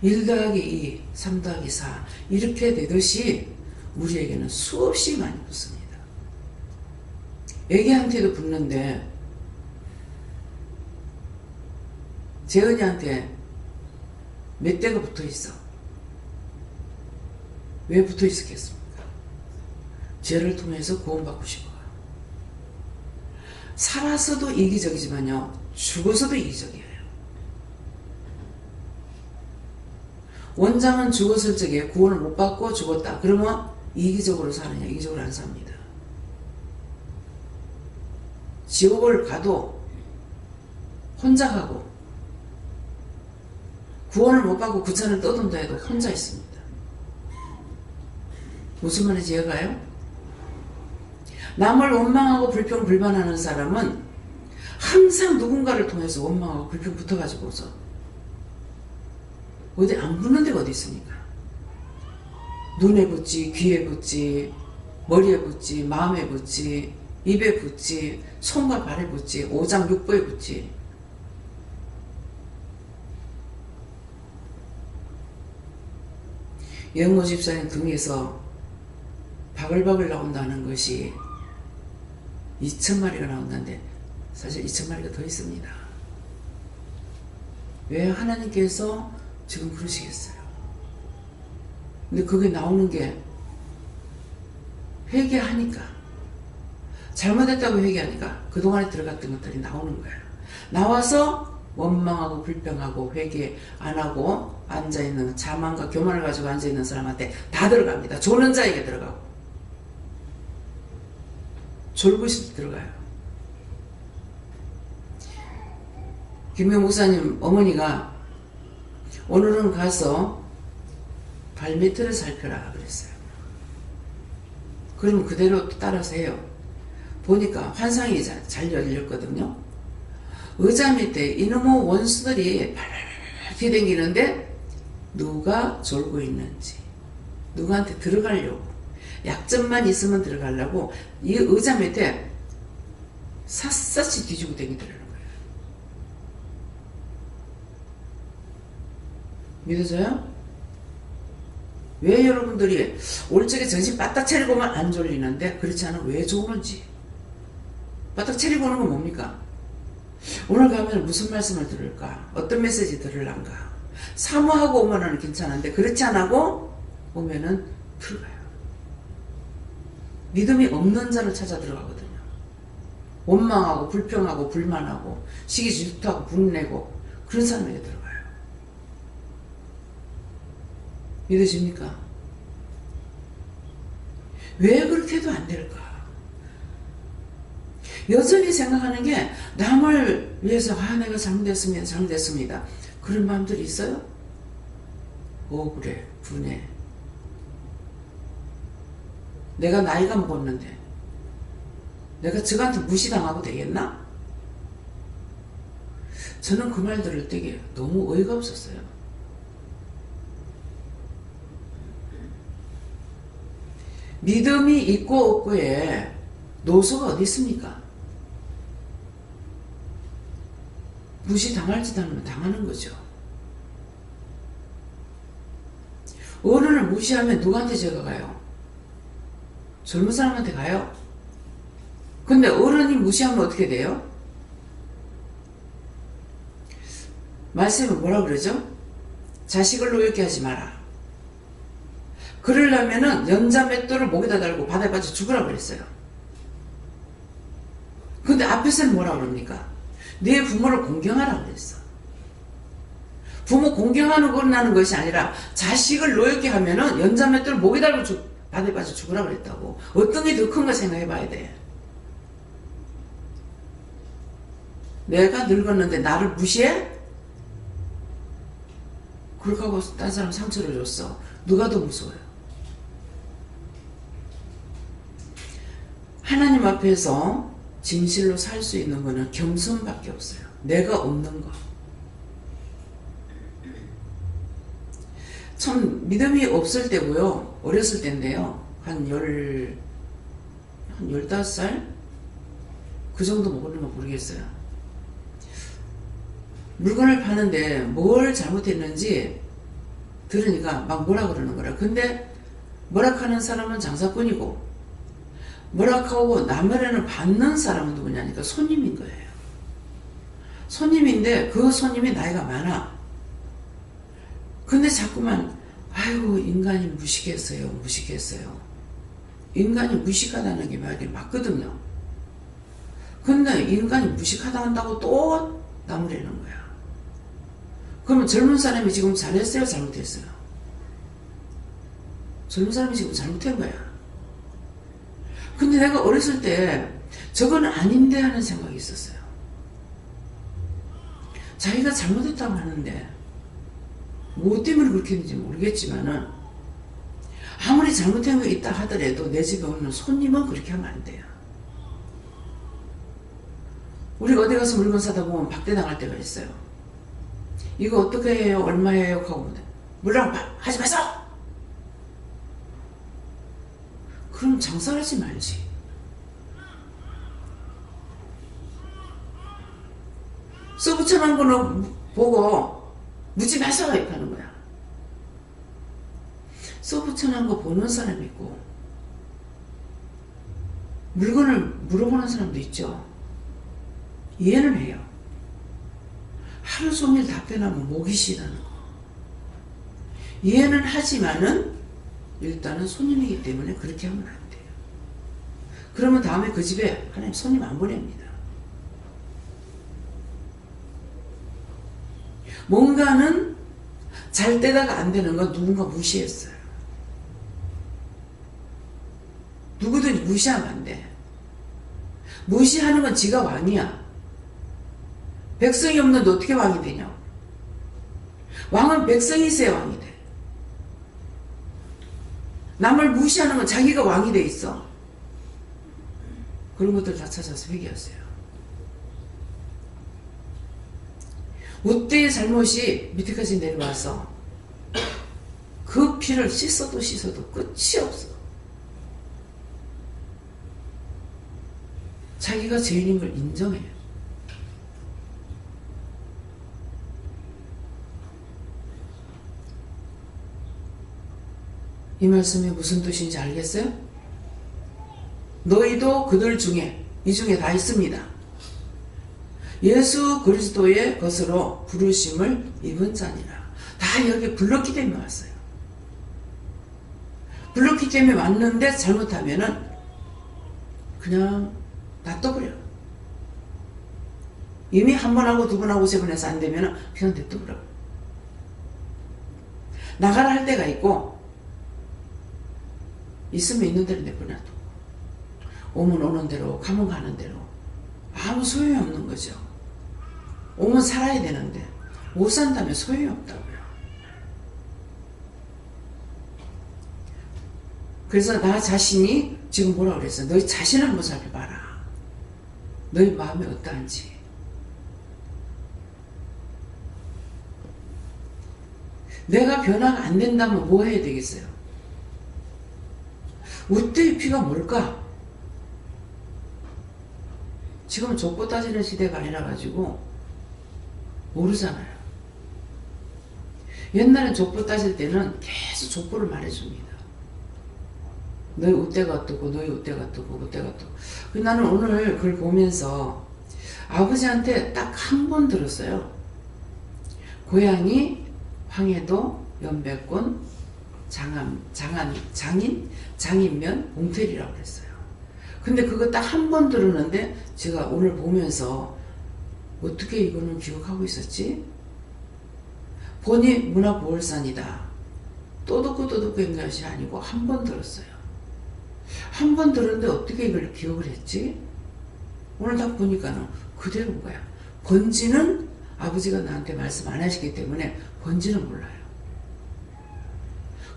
1 더하기 2, 3 더하기 4 이렇게 되듯이 우리에게는 수없이 많이 붙습니다. 애기한테도 붙는데 재은이한테 몇 대가 붙어있어. 왜 붙어있었겠습니까? 죄를 통해서 구원받고 싶어. 살아서도 이기적이지만요, 죽어서도 이기적이에요. 원장은 죽었을 적에 구원을 못 받고 죽었다. 그러면 이기적으로 사느냐? 이기적으로 안 삽니다. 지옥을 가도 혼자 가고 구원을 못 받고 구천을 떠돈다 해도 혼자 있습니다. 무슨 말인지 이해가요? 남을 원망하고 불평불만하는 사람은 항상 누군가를 통해서 원망하고 불평 붙어가지고서 어디 안 붙는 데가 어디 있습니까? 눈에 붙지, 귀에 붙지, 머리에 붙지, 마음에 붙지, 입에 붙지, 손과 발에 붙지, 오장육부에 붙지. 영모 집사님 등에서 바글바글 나온다는 것이 2,000마리가 나온다는데 사실 2,000마리가 더 있습니다. 왜 하나님께서 지금 그러시겠어요? 근데 그게 나오는 게 회개하니까, 잘못했다고 회개하니까 그동안에 들어갔던 것들이 나오는 거예요. 나와서 원망하고 불평하고 회개 안 하고 앉아있는 자만과 교만을 가지고 앉아있는 사람한테 다 들어갑니다. 조는 자에게 들어가고 졸부시 들어가요. 김명 목사님 어머니가 오늘은 가서 발밑을 살펴라 그랬어요. 그러면 그대로 따라서 해요. 보니까 환상이 잘 열렸거든요. 의자 밑에 이놈의 원수들이 발발발 댕기는데 누가 졸고 있는지, 누구한테 들어가려고, 약점만 있으면 들어가려고 이 의자 밑에 샅샅이 뒤지고 댕기더라는 거예요. 믿어져요? 왜 여러분들이 올적에 정신 바짝 차리고만 안 졸리는데 그렇지 않으면 왜 좋은지. 바짝 차리고 오는 건 뭡니까? 오늘 가면 무슨 말씀을 들을까? 어떤 메시지 들을란가? 사모하고 오면은 괜찮은데 그렇지 않고 오면은 들어가요. 믿음이 없는 자를 찾아 들어가거든요. 원망하고 불평하고 불만하고 시기 질투하고 분내고 그런 사람에게 들어가요. 믿으십니까? 왜 그렇게 해도 안 될까? 여전히 생각하는 게 남을 위해서 내가 잘못했습니다. 그런 마음들이 있어요? 억울해, 분해. 내가 나이가 먹었는데 내가 저한테 무시당하고 되겠나? 저는 그 말 들을 때에 너무 어이가 없었어요. 믿음이 있고 없고에 노소가 어디 있습니까? 무시당할지 않으면 당하는 거죠. 어른을 무시하면 누구한테 죄가 가요? 젊은 사람한테 가요? 근데 어른이 무시하면 어떻게 돼요? 말씀에 뭐라 그러죠? 자식을 노엽게 하지 마라. 그러려면은 연자맷돌을 목에다 달고 바다에 빠져 죽으라 그랬어요. 근데 앞에서는 뭐라 그럽니까? 네 부모를 공경하라 그랬어. 부모 공경하는 거라는 것이 아니라 자식을 노엽게 하면은 연자맷돌을 목에 달고 바다에 빠져 죽으라 그랬다고. 어떤 게 더 큰가 생각해 봐야 돼. 내가 늙었는데 나를 무시해? 그렇게 하고 딴 사람 상처를 줬어. 누가 더 무서워요? 하나님 앞에서 진실로 살 수 있는 거는 겸손밖에 없어요. 내가 없는 거. 참 믿음이 없을 때고요. 어렸을 때인데요. 한 15살? 그 정도 먹으려면 모르겠어요. 물건을 파는데 뭘 잘못했는지 들으니까 막 뭐라 그러는 거라. 근데 뭐락하는 사람은 장사꾼이고 뭐락하고 남의 받는 사람은 누구냐니까 손님인 거예요. 손님인데 그 손님이 나이가 많아. 근데 자꾸만 아이고 인간이 무식했어요. 인간이 무식하다는 게 말이 맞거든요. 근데 인간이 무식하다 한다고 또 나무라는 거야. 그러면 젊은 사람이 지금 잘했어요? 잘못했어요? 젊은 사람이 지금 잘못한 거야. 근데 내가 어렸을 때 저건 아닌데 하는 생각이 있었어요. 자기가 잘못했다고 하는데 뭐 때문에 그렇게 했는지 모르겠지만은 아무리 잘못한 거 있다 하더라도 내 집에 오는 손님은 그렇게 하면 안 돼요. 우리가 어디 가서 물건 사다 보면 박대당할 때가 있어요. 이거 어떻게 해요? 얼마예요? 하고 물랑 하지 마세요! 그럼 장사하지 말지. 써붙여놓은 거는 보고 묻지 마세요! 이렇게 하는 거야. 써붙여놓은 거 보는 사람이 있고 물건을 물어보는 사람도 있죠. 이해는 해요. 하루 종일 답변하면 목이 쉬다는 거. 이해는 하지만은 일단은 손님이기 때문에 그렇게 하면 안 돼요. 그러면 다음에 그 집에 하나님 손님 안 보냅니다. 뭔가는 잘 되다가 안 되는 건 누군가 무시했어요. 누구든지 무시하면 안 돼. 무시하는 건 지가 왕이야. 백성이 없는데 어떻게 왕이 되냐? 왕은 백성이 있어야 왕이 돼. 남을 무시하는 건 자기가 왕이 돼 있어. 그런 것들 다 찾아서 회개하세요. 우때의 잘못이 밑에까지 내려와서 그 피를 씻어도 끝이 없어. 자기가 죄인인 걸 인정해요. 이 말씀이 무슨 뜻인지 알겠어요? 너희도 그들 중에 이 중에 다 있습니다. 예수 그리스도의 것으로 부르심을 입은 자니라. 다 여기 불렀기 때문에 왔어요. 불렀기 때문에 왔는데 잘못하면은 그냥 놔둬버려. 이미 한 번 하고 두 번 하고 세 번 해서 안 되면은 그냥 냅둬버려. 나가라 할 때가 있고 있으면 있는 대로 내버려둬. 오면 오는 대로 가면 가는 대로 아무 소용이 없는 거죠. 오면 살아야 되는데 못 산다면 소용이 없다고요. 그래서 나 자신이 지금 뭐라고 그랬어? 너희 자신 한번 살펴봐라. 너희 마음이 어떠한지. 내가 변화가 안 된다면 뭐 해야 되겠어요? 우대의 피가 뭘까? 지금은 족보 따지는 시대가 아니라 가지고 모르잖아요. 옛날엔 족보 따질 때는 계속 족보를 말해줍니다. 너희 우대가 어떻고 너희 우대가 어떻고 우대가 어떻고. 나는 오늘 그걸 보면서 아버지한테 딱 한 번 들었어요. 고향이 황해도 연백군 장인면 옹태리라고 그랬어요. 근데 그거 딱 한 번 들었는데 제가 오늘 보면서 어떻게 이거는 기억하고 있었지? 보니 문화보홀산이다. 또 듣고 한 것이 아니고 한 번 들었어요. 한 번 들었는데 어떻게 이걸 기억을 했지? 오늘 딱 보니까는 그대로인 거야. 번지는 아버지가 나한테 말씀 안 하시기 때문에 번지는 몰라요.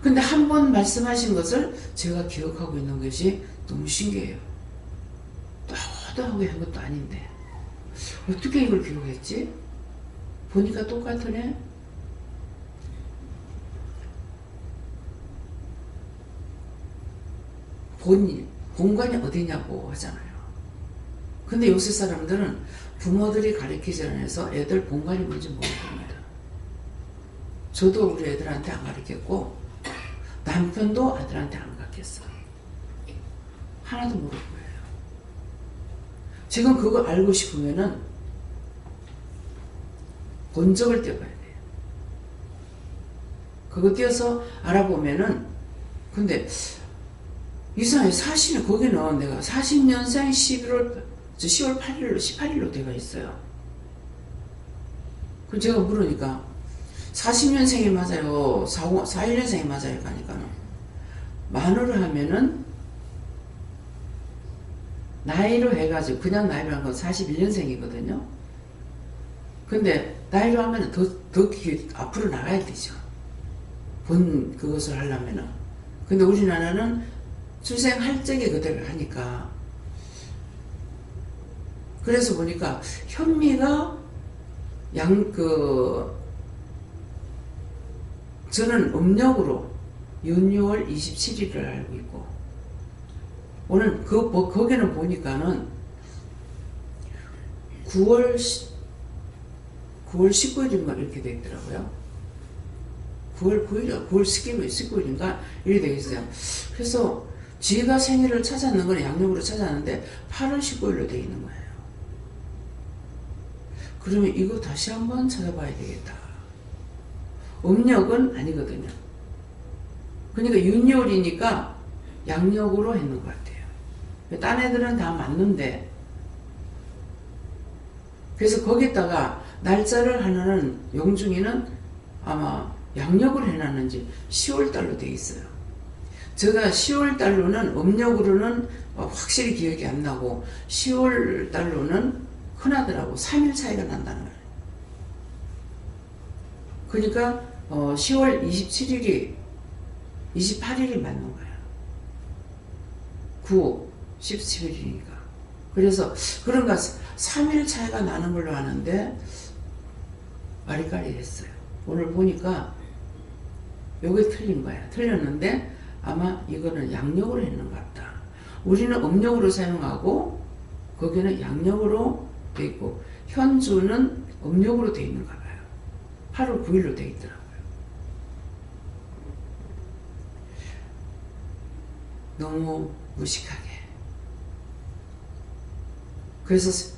근데 한 번 말씀하신 것을 제가 기억하고 있는 것이 너무 신기해요. 또하게 한 것도 아닌데 어떻게 이걸 기억했지? 보니까 똑같으네. 본관이 어디냐고 하잖아요. 근데 요새 사람들은 부모들이 가르치지 않아서 애들 본관이 뭔지 모릅니다. 저도 우리 애들한테 안 가르쳤고 남편도 아들한테 안 가르쳤어요. 하나도 모를 거예요. 지금 그거 알고 싶으면은 본적을 떼봐야 돼요. 그거 떼어서 알아보면은 근데 이상하게 사실은 거기는 내가 40년생 10월 8일로 18일로 되어 있어요. 그럼 제가 물으니까 40년생이 맞아요? 41년생이 맞아요? 하니까는 만으로 하면은 나이로 해가지고 그냥 나이로 한 건 41년생이거든요. 근데 나이로 하면 더 앞으로 나가야 되죠. 본 그것을 하려면은. 근데 우리나라는 출생할 적에 그대로 하니까. 그래서 보니까 현미가 저는 음력으로 윤6월 27일을 알고 있고, 오늘 거기는 보니까는 9월 19일인가 이렇게 되어 있더라고요. 9월 19일인가 이렇게 되어 있어요. 그래서 지가 생일을 찾았는 건 양력으로 찾았는데 8월 19일로 되어 있는 거예요. 그러면 이거 다시 한번 찾아봐야 되겠다. 음력은 아니거든요. 그러니까 윤열이니까 양력으로 했는 것 같아요. 딴 애들은 다 맞는데, 그래서 거기다가 날짜를 하나는 용중이는 아마 양력으로 해놨는지 10월달로 되어 있어요. 제가 10월달로는 음력으로는 확실히 기억이 안 나고 10월달로는 흔하더라고. 3일 차이가 난다는 거예요. 그러니까 10월 28일이 맞는 거예요. 9, 17일이니까. 그래서 그런가 3일 차이가 나는 걸로 아는데 아리까리 했어요. 오늘 보니까 요게 틀린 거야. 틀렸는데 아마 이거는 양력으로 했는 것 같다. 우리는 음력으로 사용하고 거기는 양력으로 돼 있고 현주는 음력으로 돼 있는가 봐요. 8월 9일로 돼 있더라고요. 너무 무식하게. 그래서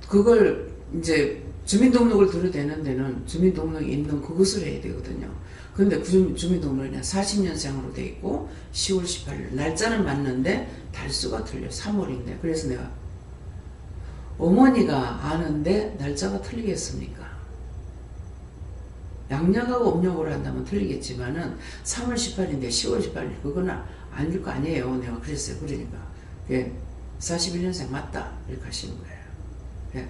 그걸 이제 주민등록을 들어야 되는 데는 주민등록이 있는 그것을 해야 되거든요. 그런데 그 주민등록이 40년생으로 돼 있고 10월 18일 날짜는 맞는데 달수가 틀려. 3월인데. 그래서 내가 어머니가 아는데 날짜가 틀리겠습니까? 양력하고 음력으로 한다면 틀리겠지만은 3월 18일인데 10월 18일 그거는 아닐 거 아니에요. 내가 그랬어요. 그러니까 41년생 맞다 이렇게 하시는 거예요. 예.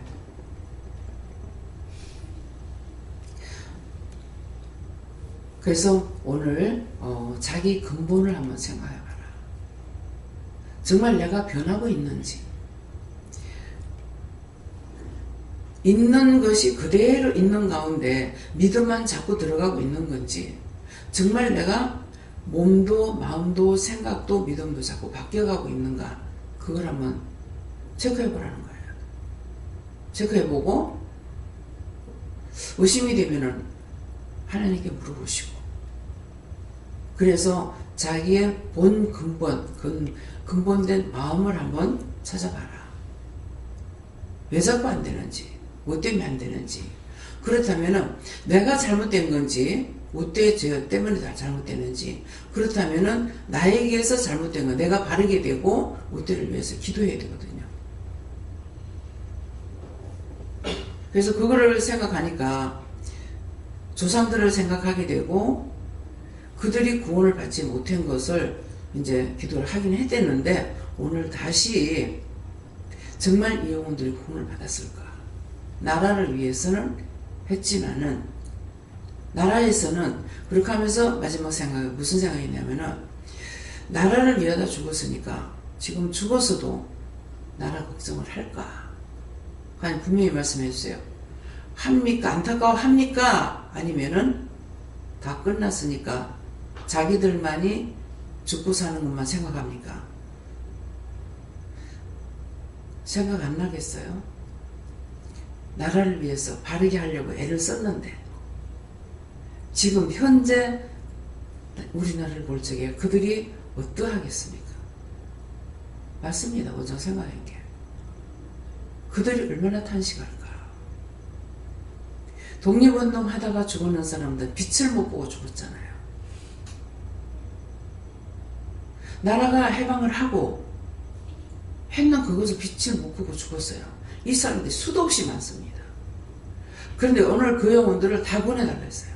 그래서 오늘 자기 근본을 한번 생각해봐라. 정말 내가 변하고 있는지, 있는 것이 그대로 있는 가운데 믿음만 자꾸 들어가고 있는 건지, 정말 내가 몸도 마음도 생각도 믿음도 자꾸 바뀌어가고 있는가, 그걸 한번 체크해보라는 거예요. 체크해보고 의심이 되면은 하나님께 물어보시고, 그래서 자기의 본 근본된 마음을 한번 찾아봐라. 왜 자꾸 안 되는지, 뭐 때문에 안 되는지. 그렇다면은 내가 잘못된 건지, 뭐 때문에 다 잘못되는지, 그렇다면은 나에게서 잘못된 건 내가 바르게 되고 무엇들을 위해서 기도해야 되거든요. 그래서 그거를 생각하니까 조상들을 생각하게 되고, 그들이 구원을 받지 못한 것을 이제 기도를 하긴 했댔는데, 오늘 다시 정말 이 영혼들이 구원을 받았을까? 나라를 위해서는 했지만은, 나라에서는 그렇게 하면서 마지막 생각이 무슨 생각이냐면은, 나라를 위하다 죽었으니까 지금 죽어서도 나라 걱정을 할까? 아니, 분명히 말씀해 주세요. 합니까? 안타까워합니까? 아니면은 다 끝났으니까 자기들만이 죽고 사는 것만 생각합니까? 생각 안 나겠어요? 나라를 위해서 바르게 하려고 애를 썼는데, 지금 현재 우리나라를 볼 적에 그들이 어떠하겠습니까? 맞습니다. 원장 생각한 게. 그들이 얼마나 탄식할까? 독립운동 하다가 죽어난 사람들 빛을 못 보고 죽었잖아요. 나라가 해방을 하고 했는 그것을 빛을 못 보고 죽었어요. 이 사람들이 수도 없이 많습니다. 그런데 오늘 그 영혼들을 다 구원해달라 했어요.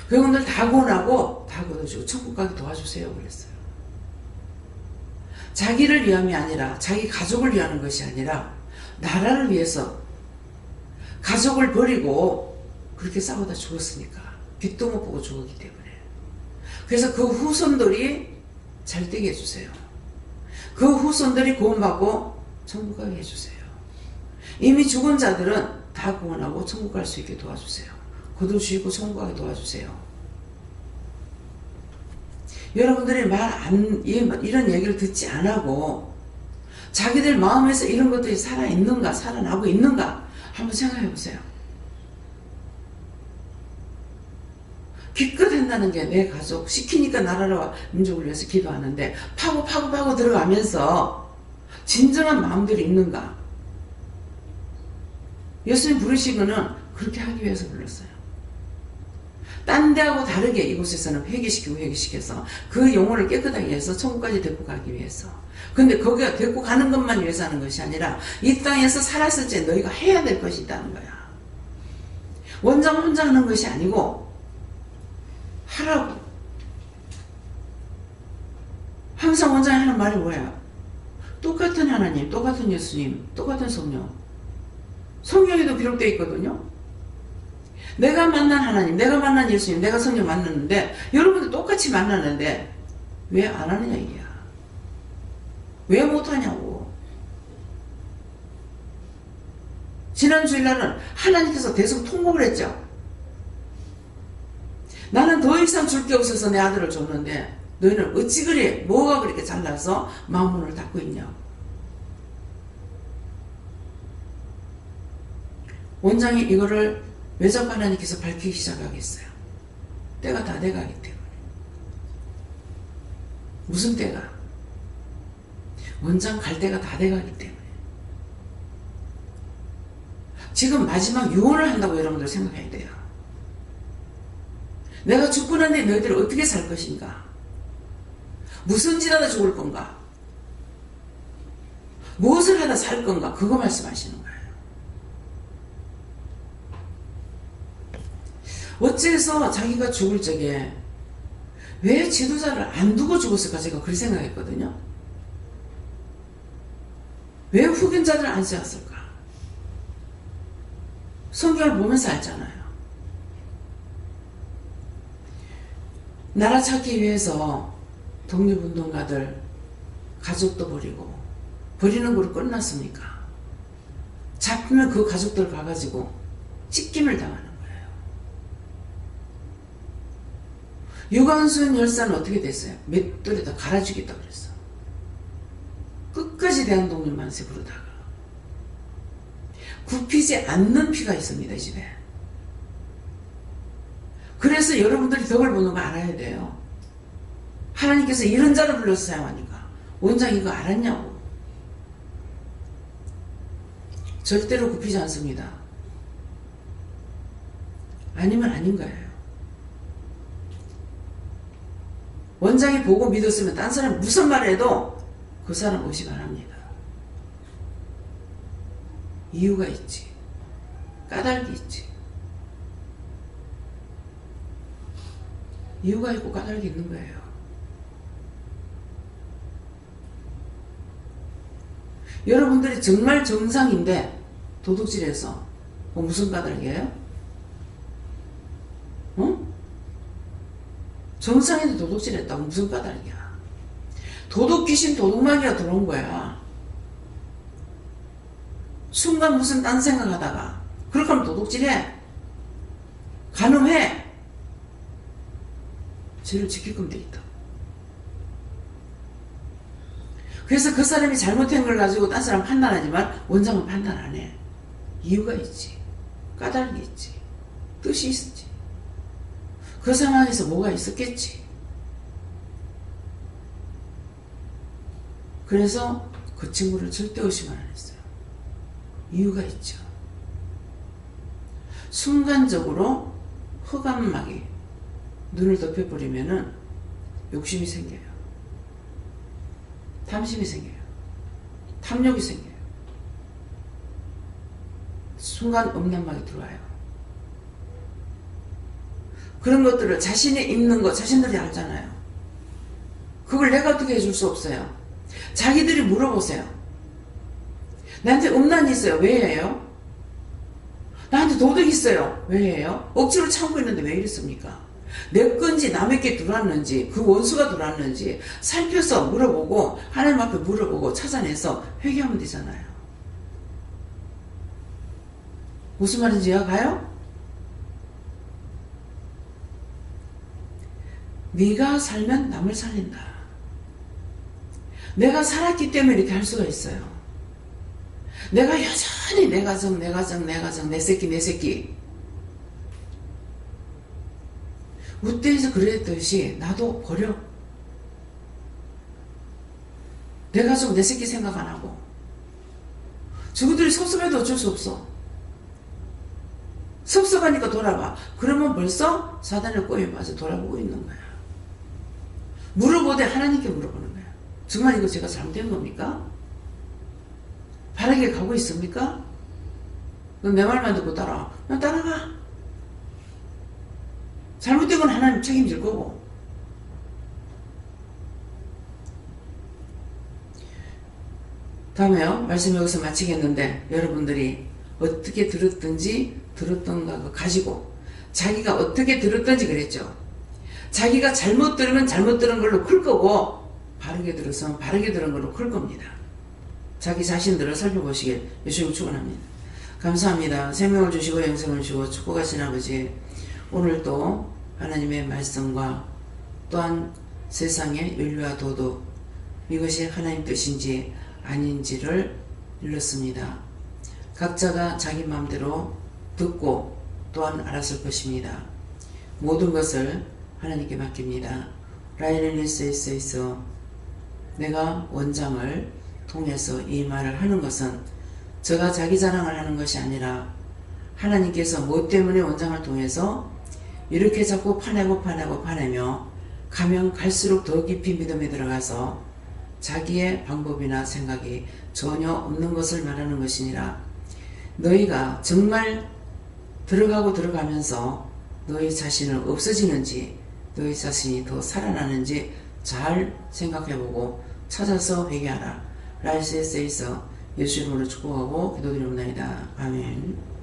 그 영혼들 다 구원하고 다 구원해주고 천국 가게 도와주세요 그랬어요. 자기를 위함이 아니라, 자기 가족을 위하는 것이 아니라 나라를 위해서 가족을 버리고 그렇게 싸우다 죽었으니까, 빛도 못 보고 죽었기 때문에. 그래서 그 후손들이 잘 되게 해주세요. 그 후손들이 구원받고 천국 가게 해주세요. 이미 죽은 자들은 다 구원하고 천국 갈 수 있게 도와주세요. 거두시고 천국 가게 도와주세요. 여러분들이 이런 얘기를 듣지 안 하고 자기들 마음에서 이런 것들이 살아있는가, 살아나고 있는가 한번 생각해 보세요. 기껏 한다는 게 내 가족 시키니까 나라와 민족을 위해서 기도하는데, 파고 들어가면서 진정한 마음들이 있는가? 예수님 부르신 거는 그렇게 하기 위해서 불렀어요. 딴 데하고 다르게 이곳에서는 회개시켜서 그 영혼을 깨끗하게 해서 천국까지 데리고 가기 위해서. 근데 거기가 데리고 가는 것만 위해서 하는 것이 아니라 이 땅에서 살았을 때 너희가 해야 될 것이 있다는 거야. 원장 혼자 하는 것이 아니고 하라고. 항상 원장이 하는 말이 뭐야? 똑같은 하나님, 똑같은 예수님, 똑같은 성령. 성경에도 기록되어 있거든요. 내가 만난 하나님, 내가 만난 예수님, 내가 성령 만났는데 여러분들 똑같이 만나는데 왜 안 하느냐 이게야. 왜 못하냐고. 지난 주일날은 하나님께서 대성 통곡을 했죠. 나는 더 이상 줄 게 없어서 내 아들을 줬는데 너희는 어찌 그래, 뭐가 그렇게 잘나서 마음문을 닫고 있냐. 원장이 이거를 왜 자꾸 하나님께서 밝히기 시작하겠어요? 때가 다 돼가기 때문에. 무슨 때가? 원장 갈 때가 다 돼가기 때문에. 지금 마지막 유언을 한다고 여러분들 생각해야 돼요. 내가 죽고 난 뒤에 너희들은 어떻게 살 것인가? 무슨 짓 하다 죽을 건가? 무엇을 하다 살 건가? 그거 말씀하시는 거예요. 어째서 자기가 죽을 적에 왜 지도자를 안 두고 죽었을까? 제가 그렇게 생각했거든요. 왜 후견자들을 안 세웠을까? 성경을 보면서 알잖아요. 나라 찾기 위해서 독립운동가들 가족도 버리고, 버리는 거로 끝났습니까? 잡히면 그 가족들 가가지고 찢김을 당하는 거예요. 유관순 열사는 어떻게 됐어요? 맷돌에다 갈아주겠다 그랬어. 끝까지 대한독립 만세 부르다가 굽히지 않는 피가 있습니다, 이 집에. 그래서 여러분들이 덕을 보는 거 알아야 돼요. 하나님께서 이런 자를 불러서 사용하니까. 원장 이거 알았냐고. 절대로 굽히지 않습니다. 아니면 아닌 거예요. 원장이 보고 믿었으면 딴 사람 무슨 말 해도 그 사람 의심 안 합니다. 이유가 있지. 까닭이 있지. 이유가 있고 까닭이 있는 거예요. 여러분들이 정말 정상인데 도둑질해서 무슨 까닭이에요? 응? 정상인데 도둑질했다고 무슨 까닭이야? 도둑 귀신 도둑마귀가 들어온 거야. 순간 무슨 딴 생각하다가 그렇게 하면 도둑질해. 간음해. 죄를 지킬 건데 있다. 그래서 그 사람이 잘못한 걸 가지고 딴 사람 판단하지만 원장은 판단 안 해. 이유가 있지. 까닭이 있지. 뜻이 있지. 그 상황에서 뭐가 있었겠지. 그래서 그 친구를 절대 의심 안 했어요. 이유가 있죠. 순간적으로 흑암막이 눈을 덮여버리면은 욕심이 생겨요. 탐심이 생겨요. 탐욕이 생겨요. 순간 음란막이 들어와요. 그런 것들을 자신이 있는 거 자신들이 알잖아요. 그걸 내가 어떻게 해줄 수 없어요. 자기들이 물어보세요. 나한테 음란이 있어요. 왜 해요? 나한테 도둑이 있어요. 왜 해요? 억지로 참고 있는데 왜 이랬습니까? 내 건지 남의 게 들어왔는지 그 원수가 들어왔는지 살펴서 물어보고 하나님 앞에 물어보고 찾아내서 회개하면 되잖아요. 무슨 말인지 이해가요? 네가 살면 남을 살린다. 내가 살았기 때문에 이렇게 할 수가 있어요. 내가 여전히 내 가정, 내 새끼 우때에서 그랬듯이 나도 버려. 내 가족, 내 새끼 생각 안 하고. 저것들이 섭섭해도 어쩔 수 없어. 섭섭하니까 돌아봐. 그러면 벌써 사단의 꼬임에 빠져 돌아보고 있는 거야. 물어보되 하나님께 물어보는 거야. 정말 이거 제가 잘못된 겁니까? 바르게 가고 있습니까? 넌 내 말만 듣고 따라와. 넌 따라가. 잘못된 건 하나님 책임질 거고. 다음에요. 말씀 여기서 마치겠는데 여러분들이 어떻게 들었든지 들었던가 가지고 자기가 어떻게 들었든지 그랬죠. 자기가 잘못 들으면 잘못 들은 걸로 클 거고 바르게 들었으면 바르게 들은 걸로 클 겁니다. 자기 자신들을 살펴보시길 예수님 축원합니다. 감사합니다. 생명을 주시고 영생을 주시고 축복하신 아버지, 오늘도 하나님의 말씀과 또한 세상의 윤리와 도덕, 이것이 하나님 뜻인지 아닌지를 일렀습니다. 각자가 자기 마음대로 듣고 또한 알았을 것입니다. 모든 것을 하나님께 맡깁니다. 라이언리스에서 내가 원장을 통해서 이 말을 하는 것은 제가 자기 자랑을 하는 것이 아니라 하나님께서 뭐 때문에 원장을 통해서 이렇게 자꾸 파내며 가면 갈수록 더 깊이 믿음에 들어가서 자기의 방법이나 생각이 전혀 없는 것을 말하는 것이니라. 너희가 정말 들어가면서 너희 자신은 없어지는지 너희 자신이 더 살아나는지 잘 생각해보고 찾아서 회개하라. 라이스에서 예수 이름으로 축복하고 기도드립니다. 아멘.